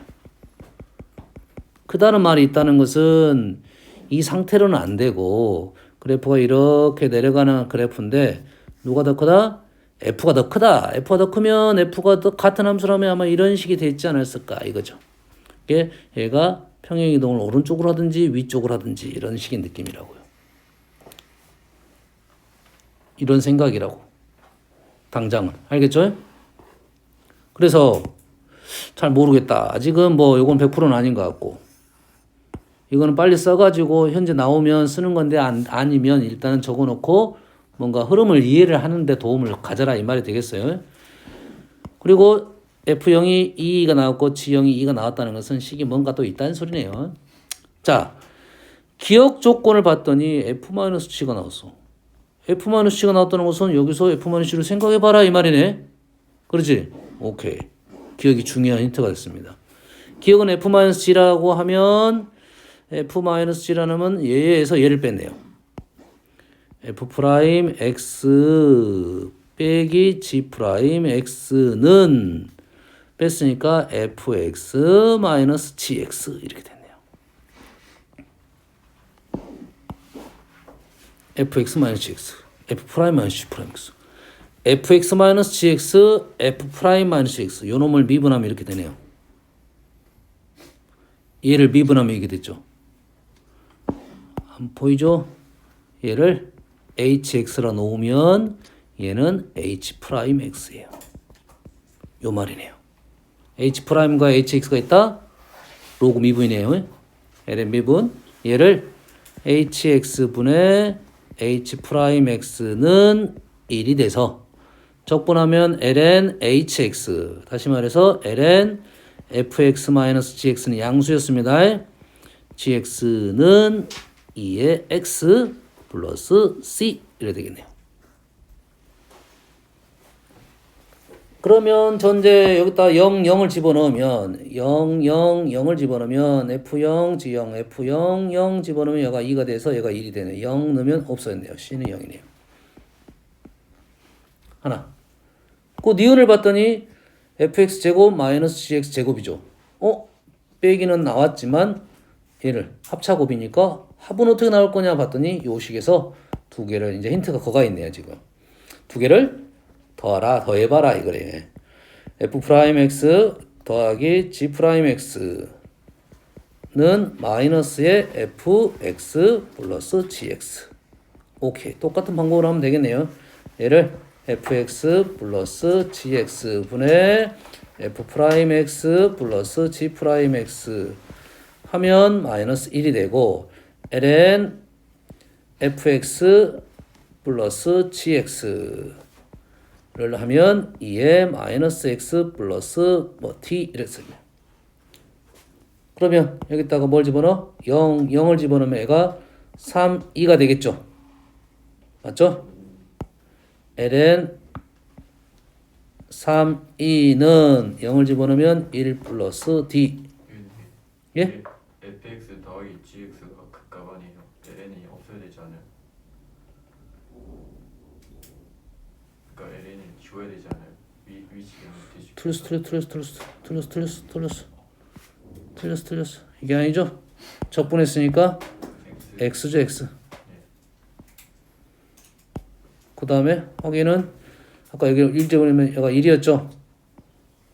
크다는 말이 있다는 것은 이 상태로는 안 되고 그래프가 이렇게 내려가는 그래프인데 누가 더 크다? f가 더 크다. f가 더 크면 f가 더 같은 함수라면 아마 이런 식이 되지 않았을까 이거죠. 얘가 평행이동을 오른쪽으로 하든지 위쪽으로 하든지 이런 식의 느낌이라고요. 이런 생각이라고. 당장은. 알겠죠? 그래서 잘 모르겠다. 아직은 뭐 이건 100%는 아닌 것 같고 이거는 빨리 써가지고 현재 나오면 쓰는 건데 아니면 일단은 적어놓고 뭔가 흐름을 이해를 하는데 도움을 가져라 이 말이 되겠어요. 그리고 F0이 2가 나왔고 G0이 2가 나왔다는 것은 식이 뭔가 또 있다는 소리네요. 자, 기억 조건을 봤더니 F-G가 나왔어. F-C가 나왔다는 것은 여기서 F-C를 생각해봐라 이 말이네. 그렇지? 오케이. 기억이 중요한 힌트가 됐습니다. 기억은 F-G라고 하면 F-G라는 하면 얘에서 얘를 뺐네요. F'X 빼기 G'X는 뺐으니까 Fx-GX 이렇게 됐네요. Fx-GX F'-G'X Fx-GX F'-Gx 요 놈을 미분하면 이렇게 되네요. 얘를 미분하면 이게 됐죠. 안 보이죠? 얘를 hx라 놓으면 얘는 h'x예요. 요 말이네요. h'과 hx가 있다. 로그 미분이네요. ln 미분. 얘를 hx분의 h'x는 1이 돼서 적분하면 ln hx. 다시 말해서 ln fx-gx는 양수였습니다. gx는 2의 x 플러스 c 이래 되겠네요. 그러면 전제 여기다 0, 0을 집어넣으면 0, 0, 0을 집어넣으면 F0, G0, F0, 0 집어넣으면 얘가 2가 돼서 얘가 1이 되네요. 0 넣으면 없어졌네요. C는 0이네요. 하나. 그 니은을 봤더니 fx제곱 마이너스 gx제곱이죠. 빼기는 나왔지만 얘를 합차곱이니까 합은 어떻게 나올 거냐 봤더니 요 식에서 두 개를 이제 힌트가 거가 있네요. 지금 두 개를 더하라 더해봐라 이거래. f'x 더하기 g'x는 마이너스의 fx 플러스 gx. 오케이. 똑같은 방법으로 하면 되겠네요. 얘를 fx 플러스 gx 분의 f'x 플러스 g'x 하면 마이너스 1이 되고 ln fx 플러스 gx를 하면 2의 마이너스 x 플러스 t 이랬어요. 그러면 여기다가 뭘 집어넣어? 0, 0을 집어넣으면 얘가 3, 2가 되겠죠. 맞죠? ln 3, 2는 0을 집어넣으면 1 플러스 d. 예? fx 더하기 gx가 극값 아니에요. ln이 없어야 되지 않아요? 그러니까 ln을 지워야 되지 않아요? 위치가 틀렸어. 이게 아니죠? 적분했으니까 x x죠, x. 그 다음에 확인은 아까 여기 1 집어넣으면 얘가 1이었죠?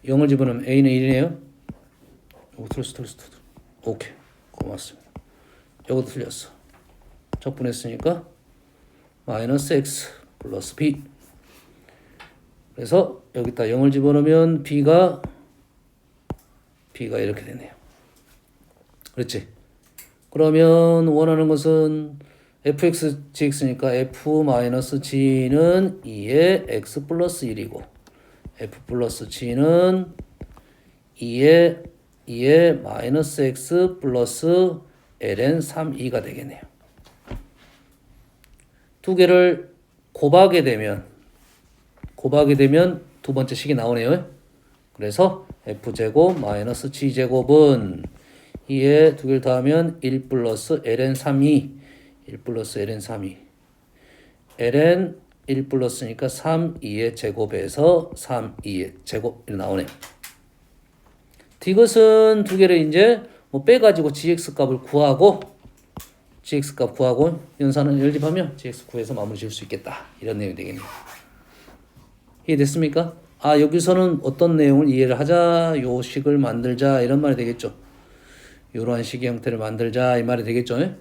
0을 집어넣으면 a는 1이네요. 틀렸어. 오케이. 고맙습니다. 이것도 틀렸어. 적분했으니까 마이너스 x 플러스 b. 그래서 여기다 0을 집어넣으면 b가 이렇게 되네요. 그렇지? 그러면 원하는 것은 fx, gx니까 f-g는 2의 x 플러스 1이고 f 플러스 g는 2의 마이너스 x 플러스 ln 3, 2가 되겠네요. 두 개를 곱하게 되면 두 번째 식이 나오네요. 그래서 f제곱 마이너스 g제곱은 2에 두 개를 더하면 1 플러스 ln 3이 1 플러스 ln 3이 ln 1 플러스니까 3, 2의 제곱에서 3, 2의 제곱 이렇게 나오네요. 이것은 두 개를 이제 뭐 빼가지고 gx 값을 구하고 gx 값 구하고 연산을 연립하면 gx 구해서 마무리 지을 수 있겠다. 이런 내용이 되겠네요. 이해됐습니까? 아 여기서는 어떤 내용을 이해를 하자, 요 식을 만들자 이런 말이 되겠죠. 이러한 식의 형태를 만들자 이 말이 되겠죠. 예?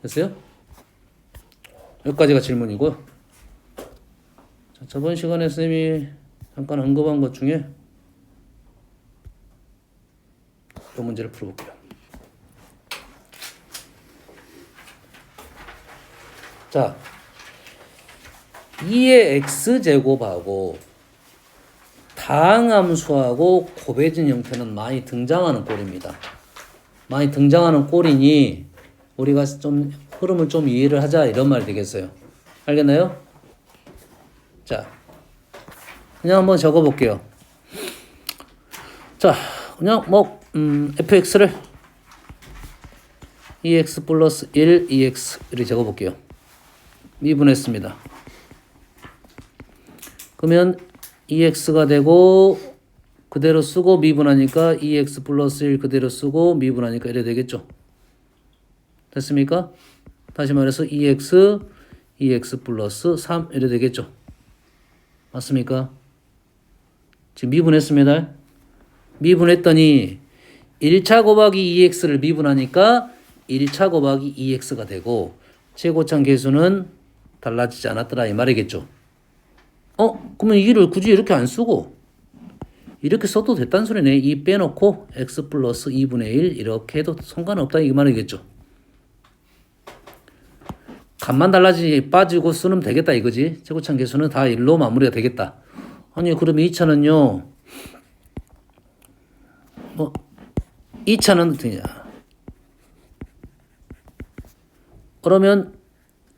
됐어요? 여기까지가 질문이고요. 자, 저번 시간에 선생님이 잠깐 언급한 것 중에 이 문제를 풀어볼게요. 자, 2의 x제곱하고 다항함수하고 곱해진 형태는 많이 등장하는 꼴입니다. 많이 등장하는 꼴이니 우리가 좀 흐름을 좀 이해를 하자 이런 말이 되겠어요. 알겠나요? 자, 그냥 한번 적어볼게요. 자, 그냥 뭐 fx를 2x 플러스 1, 2x 이렇게 적어볼게요. 미분했습니다. 그러면 2x가 되고 그대로 쓰고 미분하니까 2x 플러스 1 그대로 쓰고 미분하니까 이래 되겠죠. 됐습니까? 다시 말해서 2x, 2x 플러스 3 이래 되겠죠. 맞습니까? 지금 미분했습니다. 미분했더니 1차 곱하기 2x를 미분하니까 1차 곱하기 2x가 되고 최고창 계수는 달라지지 않았더라 이 말이겠죠. 그러면 2를 굳이 이렇게 안 쓰고 이렇게 써도 됐다는 소리네. 2 빼놓고 x 플러스 2분의 1 이렇게 해도 상관없다 이 말이겠죠. 값만 달라지지 빠지고 쓰면 되겠다 이거지. 최고창 계수는 다 1로 마무리가 되겠다. 아니 그러면 2차는요. 2차는 어떠냐. 그러면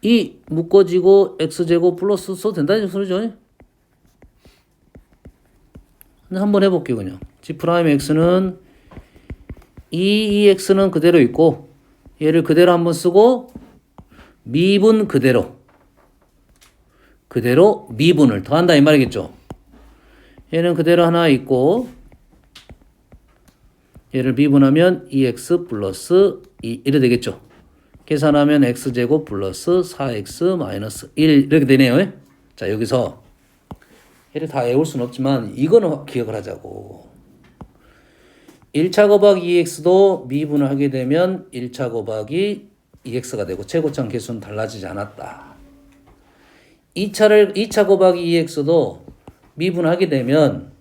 이 묶어지고 x제곱 플러스 써도 된다는 소리죠. 한번 해볼게요. 그냥 g'x는 2x는 그대로 있고 얘를 그대로 한번 쓰고 미분 그대로 미분을 더한다 이 말이겠죠. 얘는 그대로 하나 있고 얘를 미분하면 2x 플러스 2 이래 되겠죠. 계산하면 x제곱 플러스 4x 마이너스 1 이렇게 되네요. 자 여기서 얘를 다 외울 수는 없지만 이거는 기억을 하자고. 1차 곱하기 2x도 미분을 하게 되면 1차 곱하기 2x가 되고 최고창 계수는 달라지지 않았다. 2차 곱하기 2x도 미분하게 되면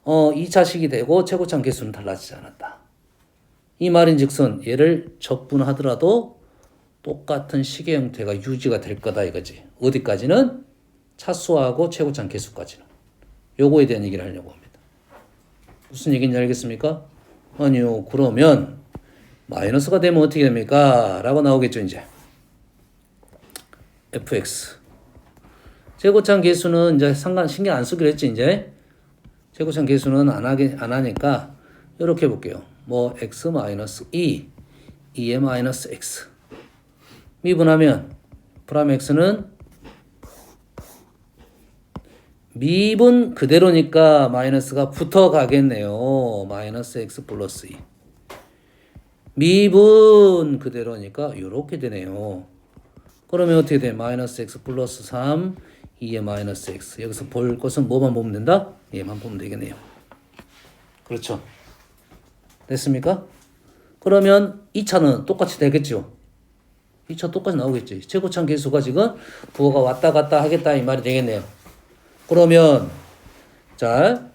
2차식이 되고 최고창 계수는 달라지지 않았다. 이 말인즉슨 얘를 적분하더라도 똑같은 식의 형태가 유지가 될 거다 이거지. 어디까지는? 차수하고 최고창 계수까지는. 요거에 대한 얘기를 하려고 합니다. 무슨 얘기인지 알겠습니까? 아니요. 그러면 마이너스가 되면 어떻게 됩니까? 라고 나오겠죠 이제. fx 최고창 계수는 이제 신경 안 쓰기로 했지 이제. 최고창 계수는 안 하니까 이렇게 해볼게요. 뭐 x 마이너스 2의 마이너스 x 미분하면 프라임 x는 미분 그대로니까 마이너스가 붙어 가겠네요. 마이너스 x 플러스 2 미분 그대로니까 이렇게 되네요. 그러면 어떻게 돼? 마이너스 x 플러스 3 2의 마이너스 x 여기서 볼 것은 뭐만 보면 된다? 얘만 보면 되겠네요. 그렇죠. 됐습니까? 그러면 2차는 똑같이 되겠죠. 2차 똑같이 나오겠지. 최고창 계수가 지금 부호가 왔다 갔다 하겠다 이 말이 되겠네요. 그러면 자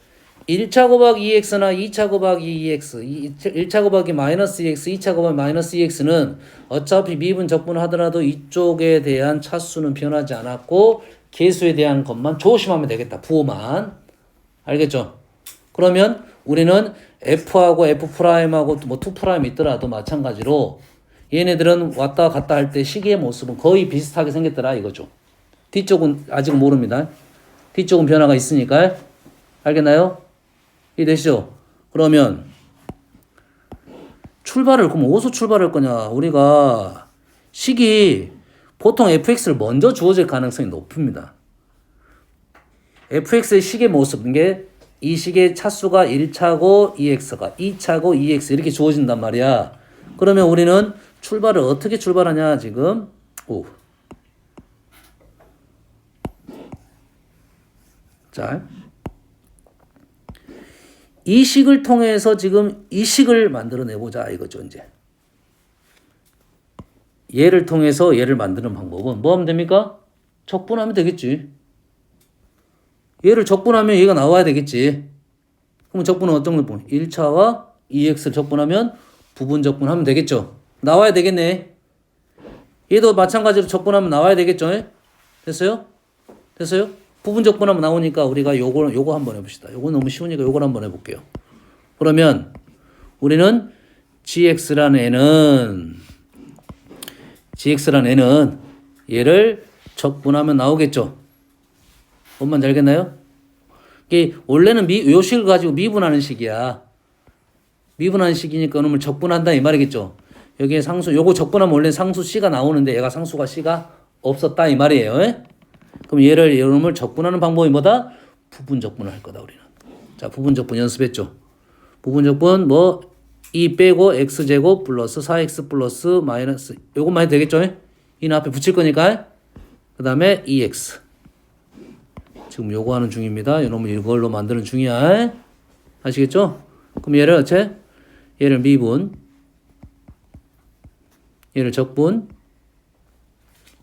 1차 곱하기 2x나 2차 곱하기 2x 1차 곱하기 마이너스 2x 2차 곱하기 마이너스 2x는 어차피 미분 적분 하더라도 이쪽에 대한 차수는 변하지 않았고 계수에 대한 것만 조심하면 되겠다. 부호만. 알겠죠? 그러면 우리는 f하고 f'하고 뭐 2' 있더라도 마찬가지로 얘네들은 왔다 갔다 할 때 시계의 모습은 거의 비슷하게 생겼더라 이거죠. 뒤쪽은 아직 모릅니다. 뒤쪽은 변화가 있으니까. 알겠나요? 이해되시죠? 그러면 그럼 어디서 출발할 거냐? 우리가 식이 보통 fx를 먼저 주어질 가능성이 높습니다. fx의 식의 모습, 이게 이 식의 차수가 1차고 2x가 2차고 2x 이렇게 주어진단 말이야. 그러면 우리는 출발을 어떻게 출발하냐 지금? 자, 이 식을 통해서 지금 이 식을 만들어내보자 이거죠 이제. 얘를 통해서 얘를 만드는 방법은 뭐 하면 됩니까? 적분하면 되겠지. 얘를 적분하면 얘가 나와야 되겠지. 그럼 적분은 어떤 걸 보면 1차와 2x를 적분하면 부분 적분하면 되겠죠. 나와야 되겠네. 얘도 마찬가지로 적분하면 나와야 되겠죠. 됐어요? 부분 적분하면 나오니까 우리가 요거 한번 해봅시다. 요거 너무 쉬우니까 요걸 한번 해볼게요. 그러면 우리는 gx라는 애는 얘를 적분하면 나오겠죠. 뭔 잘 알겠나요? 이게 원래는 요 식을 가지고 미분하는 식이야. 미분하는 식이니까 이놈을 적분한다 이 말이겠죠. 여기에 상수, 요거 적분하면 원래 상수 C가 나오는데 얘가 상수가 C가 없었다 이 말이에요. 예? 그럼 얘를 이놈을 적분하는 방법이 뭐다? 부분 적분을 할 거다 우리는. 자, 부분 적분 연습했죠. 부분 적분 뭐 2 빼고 x제곱 플러스 4x 플러스 마이너스 요것만 해도 되겠죠? 예? 이는 앞에 붙일 거니까. 그 다음에 2x. 지금 요거 하는 중입니다. 이놈을 이걸로 만드는 중이야. 아시겠죠? 그럼 얘를 어째? 얘를 미분. 얘를 적분.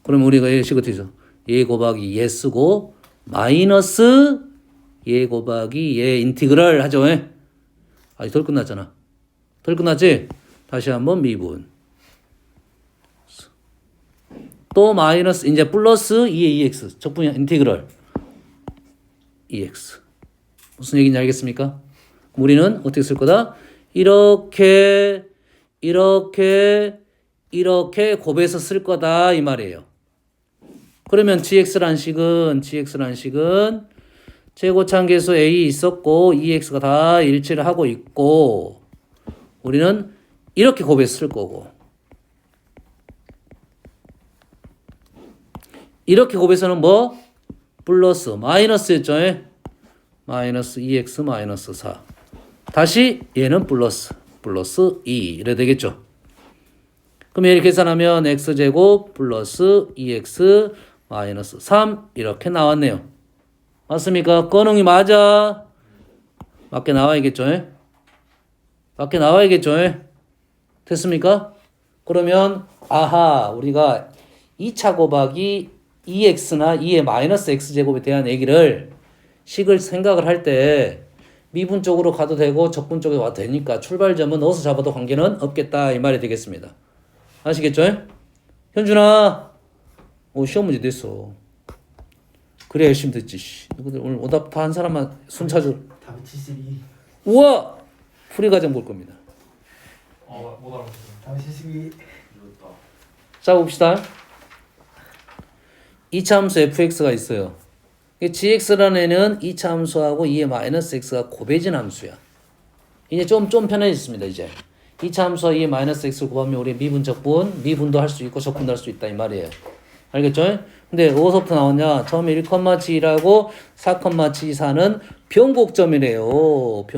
그럼 우리가 얘식 어떻게 써? 얘 곱하기 얘 쓰고 마이너스 얘 곱하기 얘 인티그랄 하죠. 아직 덜 끝났잖아. 덜 끝났지? 다시 한번 미분. 또 마이너스 이제 플러스 2의 2x 적분 인티그랄 2x. 무슨 얘기인지 알겠습니까? 우리는 어떻게 쓸 거다? 이렇게 곱해서 쓸 거다 이 말이에요. 그러면 gx란 식은 최고차항계수 a 있었고 2x가 다 일치를 하고 있고 우리는 이렇게 곱해서 쓸 거고 이렇게 곱해서는 뭐? 플러스 마이너스였죠. 마이너스 2x 마이너스 4 다시 얘는 플러스 2 이래 되겠죠. 그럼 얘를 계산하면 x제곱 플러스 2x 마이너스 3 이렇게 나왔네요. 맞습니까? 건응이 맞아. 맞게 나와야겠죠. 맞게 나와야겠죠. 됐습니까? 그러면 아하 우리가 2차 곱하기 2x나 2의 마이너스 x제곱에 대한 얘기를 식을 생각을 할 때 미분 쪽으로 가도 되고 적분 쪽에 와도 되니까 출발점은 넣어서 잡아도 관계는 없겠다 이 말이 되겠습니다. 아시겠죠? 현준아 시험 문제 됐어. 그래 열심히 듣지. 오늘 오답 다 한 사람만 손 찾아. 답이 72. 우와 풀이 과정 볼 겁니다. 못 알아봤어요. 답이 72. 이겼다. 자 봅시다. 2차 함수 fx가 있어요. gx라는 애는 2차 함수하고 2의 마이너스 x가 곱해진 함수야. 이제 좀 편해졌습니다. 이제 2차 함수와 2의 마이너스 x를 곱하면 우리 미분 적분, 미분도 할 수 있고 적분도 할 수 있다 이 말이에요. 알겠죠? 근데 어디서부터 나오냐? 처음에 1,7하고 4,74는 변곡점이래요.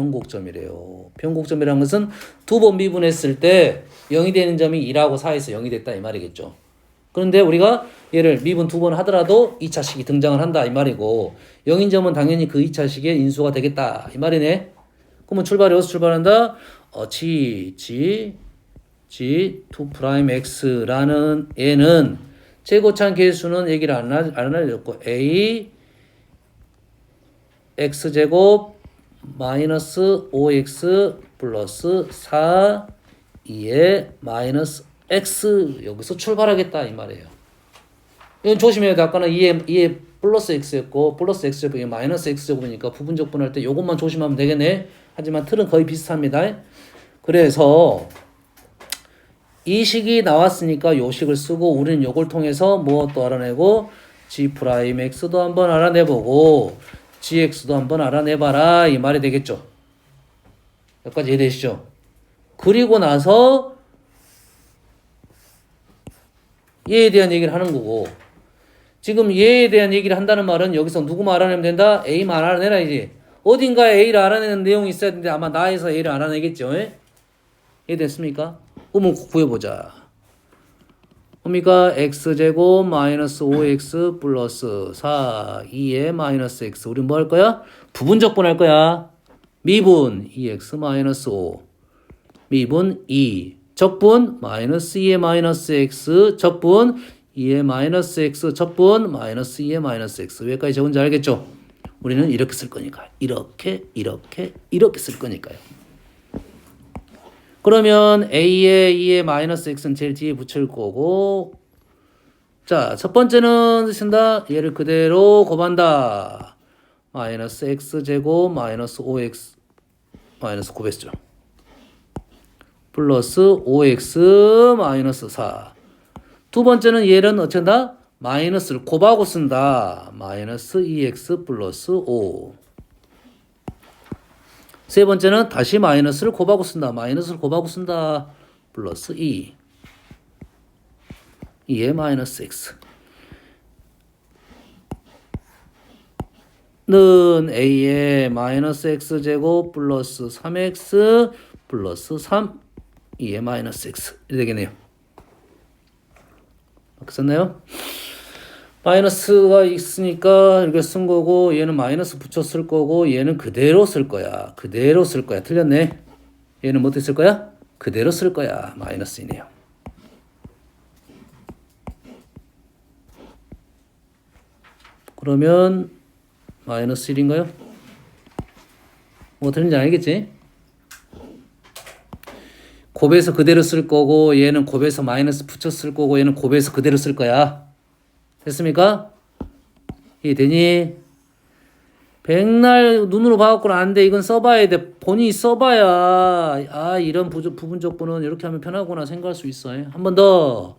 변곡점이라는 것은 두 번 미분했을 때 0이 되는 점이 2하고 4에서 0이 됐다 이 말이겠죠. 그런데 우리가 얘를 미분 두 번 하더라도 2차식이 등장을 한다 이 말이고 0인 점은 당연히 그 2차식의 인수가 되겠다 이 말이네. 그러면 출발이 어디서 출발한다? G2'X라는 얘는 최고차항 계수는 얘기를 안 알려줬고 A X제곱 마이너스 5X 플러스 4 2의 마이너스 X 여기서 출발하겠다 이 말이에요. 이건 조심해야 돼. 아까는 2의 플러스 X였고 플러스 X제곱이 마이너스 X제곱이니까 부분적분할 때 이것만 조심하면 되겠네. 하지만 틀은 거의 비슷합니다. 그래서 이 식이 나왔으니까 요 식을 쓰고 우리는 요걸 통해서 뭐 또 알아내고 G'X도 한번 알아내보고 GX도 한번 알아내봐라 이 말이 되겠죠. 여기까지 이해되시죠? 그리고 나서 얘에 대한 얘기를 하는 거고 지금 얘에 대한 얘기를 한다는 말은 여기서 누구만 알아내면 된다? A만 알아내라야지. 어딘가에 A를 알아내는 내용이 있어야 되는데 아마 나에서 A를 알아내겠죠. 이해됐습니까? 그러면 구해보자. 뭡니까? X제곱 마이너스 5X 플러스 4 2의 마이너스 X 우리 뭐 할 거야? 부분적분 할 거야. 미분 2X 마이너스 5 미분 2 적분 마이너스 2의 마이너스 X 적분 2의 마이너스 X 적분 마이너스 2의 마이너스 X 여기까지 적은지 알겠죠? 우리는 이렇게 쓸 거니까 이렇게 쓸 거니까요. 그러면 A에 2의 마이너스 X는 제일 뒤에 붙일 거고 자, 첫 번째는 쓴다. 얘를 그대로 곱한다. 마이너스 X제곱 마이너스 5X 마이너스 곱했죠. 플러스 5X 마이너스 4 두 번째는 얘는 어쩐다? 마이너스를 곱하고 쓴다. 마이너스 2x 플러스 5. 세 번째는 다시 마이너스를 곱하고 쓴다. 마이너스를 곱하고 쓴다. 플러스 2. 2에 마이너스 x. 는 a에 마이너스 x제곱 플러스 3x 플러스 3. 2에 마이너스 x. 이렇게 되겠네요. 이렇게 썼나요? 마이너스가 있으니까 이렇게 쓴 거고 얘는 마이너스 붙여 쓸 거고 얘는 그대로 쓸 거야. 그대로 쓸 거야. 틀렸네. 얘는 뭐 어떻게 쓸 거야? 그대로 쓸 거야. 마이너스이네요. 그러면 마이너스 1인가요? 뭐 틀린지 알겠지? 곱해서 그대로 쓸 거고 얘는 곱해서 마이너스 붙여 쓸 거고 얘는 곱해서 그대로 쓸 거야. 됐습니까? 이해되니? 백날 눈으로 봐갖고는 안 돼. 이건 써봐야 돼. 본인이 써봐야 아 이런 부분적분은 이렇게 하면 편하구나 생각할 수 있어. 한 번 더.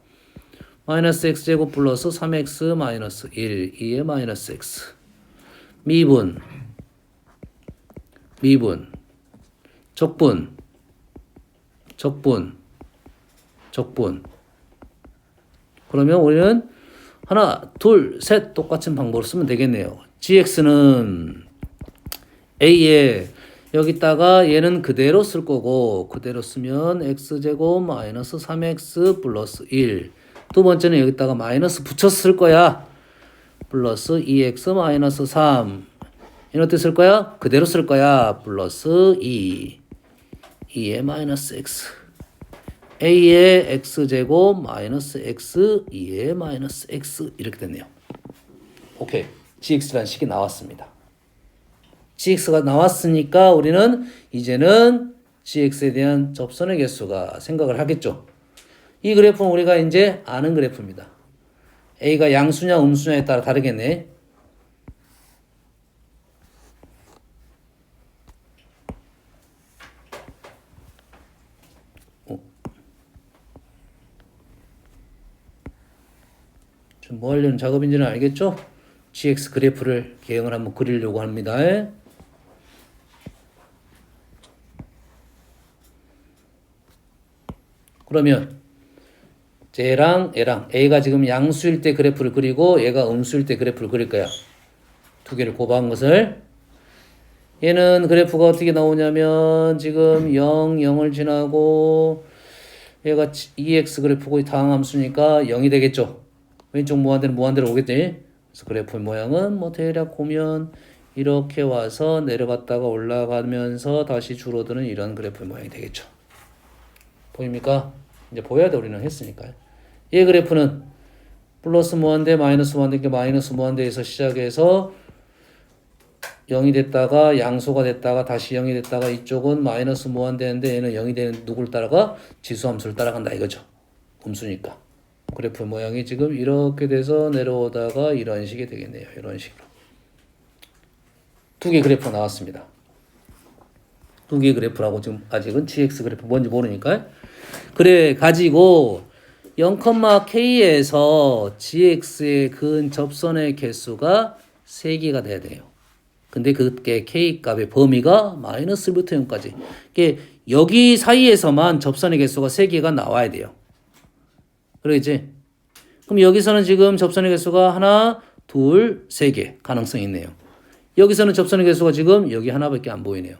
마이너스 x제곱 플러스 3x 마이너스 1 2에 마이너스 x 미분 적분 그러면 우리는 하나 둘 셋 똑같은 방법으로 쓰면 되겠네요. gx는 a에 여기다가 얘는 그대로 쓸 거고 그대로 쓰면 x제곱 마이너스 3x 플러스 1 두 번째는 여기다가 마이너스 붙여 쓸 거야. 플러스 2x 마이너스 3 얘는 어떻게 쓸 거야? 그대로 쓸 거야. 플러스 2에 마이너스 x a의 x제곱 마이너스 x 2에 마이너스 x 이렇게 됐네요. 오케이. gx라는 식이 나왔습니다. gx가 나왔으니까 우리는 이제는 gx에 대한 접선의 개수가 생각을 하겠죠. 이 그래프는 우리가 이제 아는 그래프입니다. a가 양수냐 음수냐에 따라 다르겠네. 좀 뭐 하려는 작업인지는 알겠죠? gx 그래프를 개형을 한번 그리려고 합니다. 그러면 얘랑 얘랑 a가 지금 양수일 때 그래프를 그리고 얘가 음수일 때 그래프를 그릴 거야. 두 개를 곱한 것을. 얘는 그래프가 어떻게 나오냐면 지금 0, 0을 지나고 얘가 2x 그래프고 다항함수니까 0이 되겠죠. 왼쪽 무한대는 무한대로 오겠지. 그래서 그래프의 모양은 뭐 대략 보면 이렇게 와서 내려갔다가 올라가면서 다시 줄어드는 이런 그래프의 모양이 되겠죠. 보입니까? 이제 보여야 돼. 우리는 했으니까요. 이 그래프는 플러스 무한대, 마이너스 무한대, 마이너스 무한대에서 시작해서 0이 됐다가 양수가 됐다가 다시 0이 됐다가 이쪽은 마이너스 무한대인데 얘는 0이 되는 누구를 따라가? 지수함수를 따라간다 이거죠. 음수니까. 그래프 모양이 지금 이렇게 돼서 내려오다가 이런 식이 되겠네요. 이런 식으로. 두 개 그래프가 나왔습니다. 두 개 그래프라고 지금 아직은 gx 그래프 뭔지 모르니까. 그래 가지고 0,k에서 gx의 근 접선의 개수가 3개가 돼야 돼요. 근데 그게 k 값의 범위가 마이너스 1부터 0까지. 이게 여기 사이에서만 접선의 개수가 3개가 나와야 돼요. 그러겠지? 그럼 여기서는 지금 접선의 개수가 하나, 둘, 3개 가능성이 있네요. 여기서는 접선의 개수가 지금 여기 하나밖에 안 보이네요.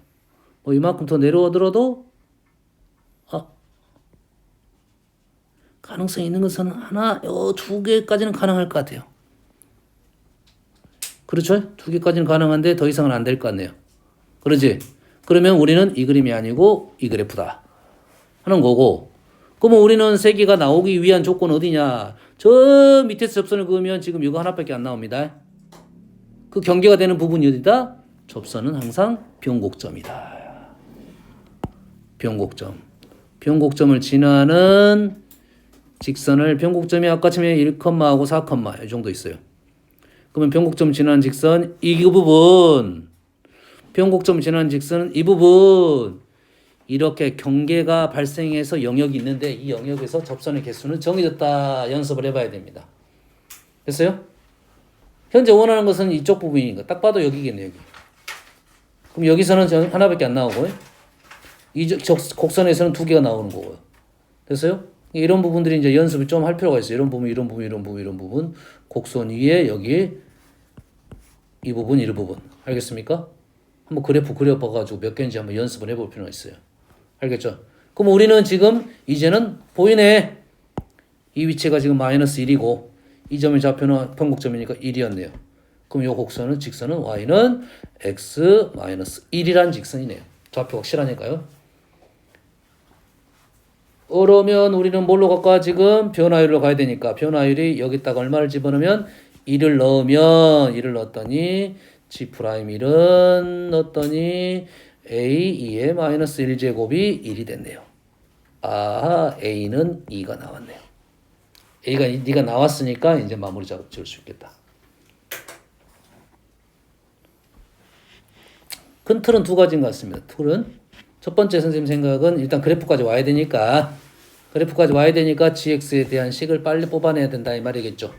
뭐 이만큼 더 내려오더라도 가능성이 있는 것은 하나, 두 개까지는 가능할 것 같아요. 그렇죠? 두 개까지는 가능한데 더 이상은 안 될 것 같네요. 그러지? 그러면 우리는 이 그림이 아니고 이 그래프다 하는 거고, 그러면 우리는 3개가 나오기 위한 조건은 어디냐? 저 밑에서 접선을 그으면 지금 이거 하나밖에 안 나옵니다. 그 경계가 되는 부분이 어디다? 접선은 항상 변곡점이다. 변곡점. 변곡점을 지나는 직선을 변곡점이 아까 처음에 1,하고 4, 이 정도 있어요. 그러면 변곡점 지나는 직선 이 부분, 변곡점 지나는 직선은 이 부분, 이렇게 경계가 발생해서 영역이 있는데 이 영역에서 접선의 개수는 정해졌다. 연습을 해봐야 됩니다. 됐어요? 현재 원하는 것은 이쪽 부분이니까 딱 봐도 여기겠네, 여기. 그럼 여기서는 하나밖에 안 나오고 곡선에서는 두 개가 나오는 거고요. 됐어요? 이런 부분들이 이제 연습을 좀 할 필요가 있어요. 이런 부분, 이런 부분, 이런 부분, 이런 부분. 곡선 위에 여기 이 부분, 이 부분. 알겠습니까? 한번 그래프 그려봐가지고 몇 개인지 한번 연습을 해볼 필요가 있어요. 알겠죠? 그럼 우리는 지금 이제는 보이네. 이 위치가 지금 마이너스 1이고 이 점의 좌표는 평곡점이니까 1이었네요. 그럼 이 곡선은 직선은 y는 x 마이너스 1이란 직선이네요. 좌표 확실하니까요. 그러면 우리는 뭘로 갈까? 지금 변화율로 가야 되니까 변화율이 여기다가 얼마를 집어넣으면 1을 넣었더니 G'1은 넣었더니 A 2의 마이너스 1제곱이 1이 됐네요. 아, A는 2가 나왔네요. A가 2가 나왔으니까 이제 마무리 작업 지을 수 있겠다. 큰 틀은 두 가지인 것 같습니다. 틀은 첫 번째 선생님 생각은 일단 그래프까지 와야 되니까 GX에 대한 식을 빨리 뽑아내야 된다 이 말이겠죠.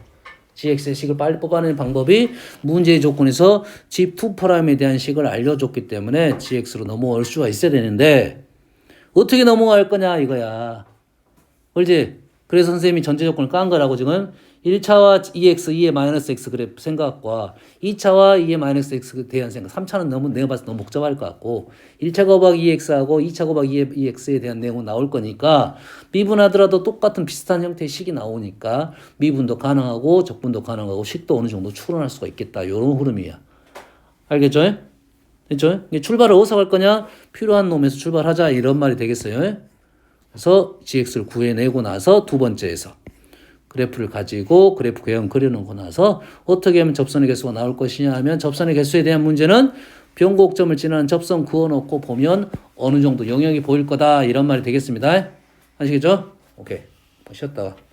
GX의 식을 빨리 뽑아내는 방법이 문제의 조건에서 G2'에 대한 식을 알려줬기 때문에 GX로 넘어올 수가 있어야 되는데 어떻게 넘어갈 거냐 이거야. 그렇지? 그래서 선생님이 전제 조건을 깐 거라고 지금 1차와 2x, 2의 마이너스 x 그래프 생각과 2차와 2의 마이너스 x에 대한 생각 3차는 너무 내가 봐서 너무 복잡할 것 같고 1차 곱하기 2x하고 2차 곱하기 2x에 대한 내용은 나올 거니까 미분하더라도 똑같은 비슷한 형태의 식이 나오니까 미분도 가능하고 적분도 가능하고 식도 어느 정도 추론할 수가 있겠다. 이런 흐름이야. 알겠죠? 됐죠? 출발을 어디서 갈 거냐? 필요한 놈에서 출발하자 이런 말이 되겠어요. 그래서 gx를 구해내고 나서 두 번째에서 그래프를 가지고 그래프 개형 그려놓고 나서 어떻게 하면 접선의 개수가 나올 것이냐 하면 접선의 개수에 대한 문제는 변곡점을 지나는 접선 그어놓고 보면 어느 정도 영역이 보일 거다 이런 말이 되겠습니다. 아시겠죠? 오케이. 쉬었다가.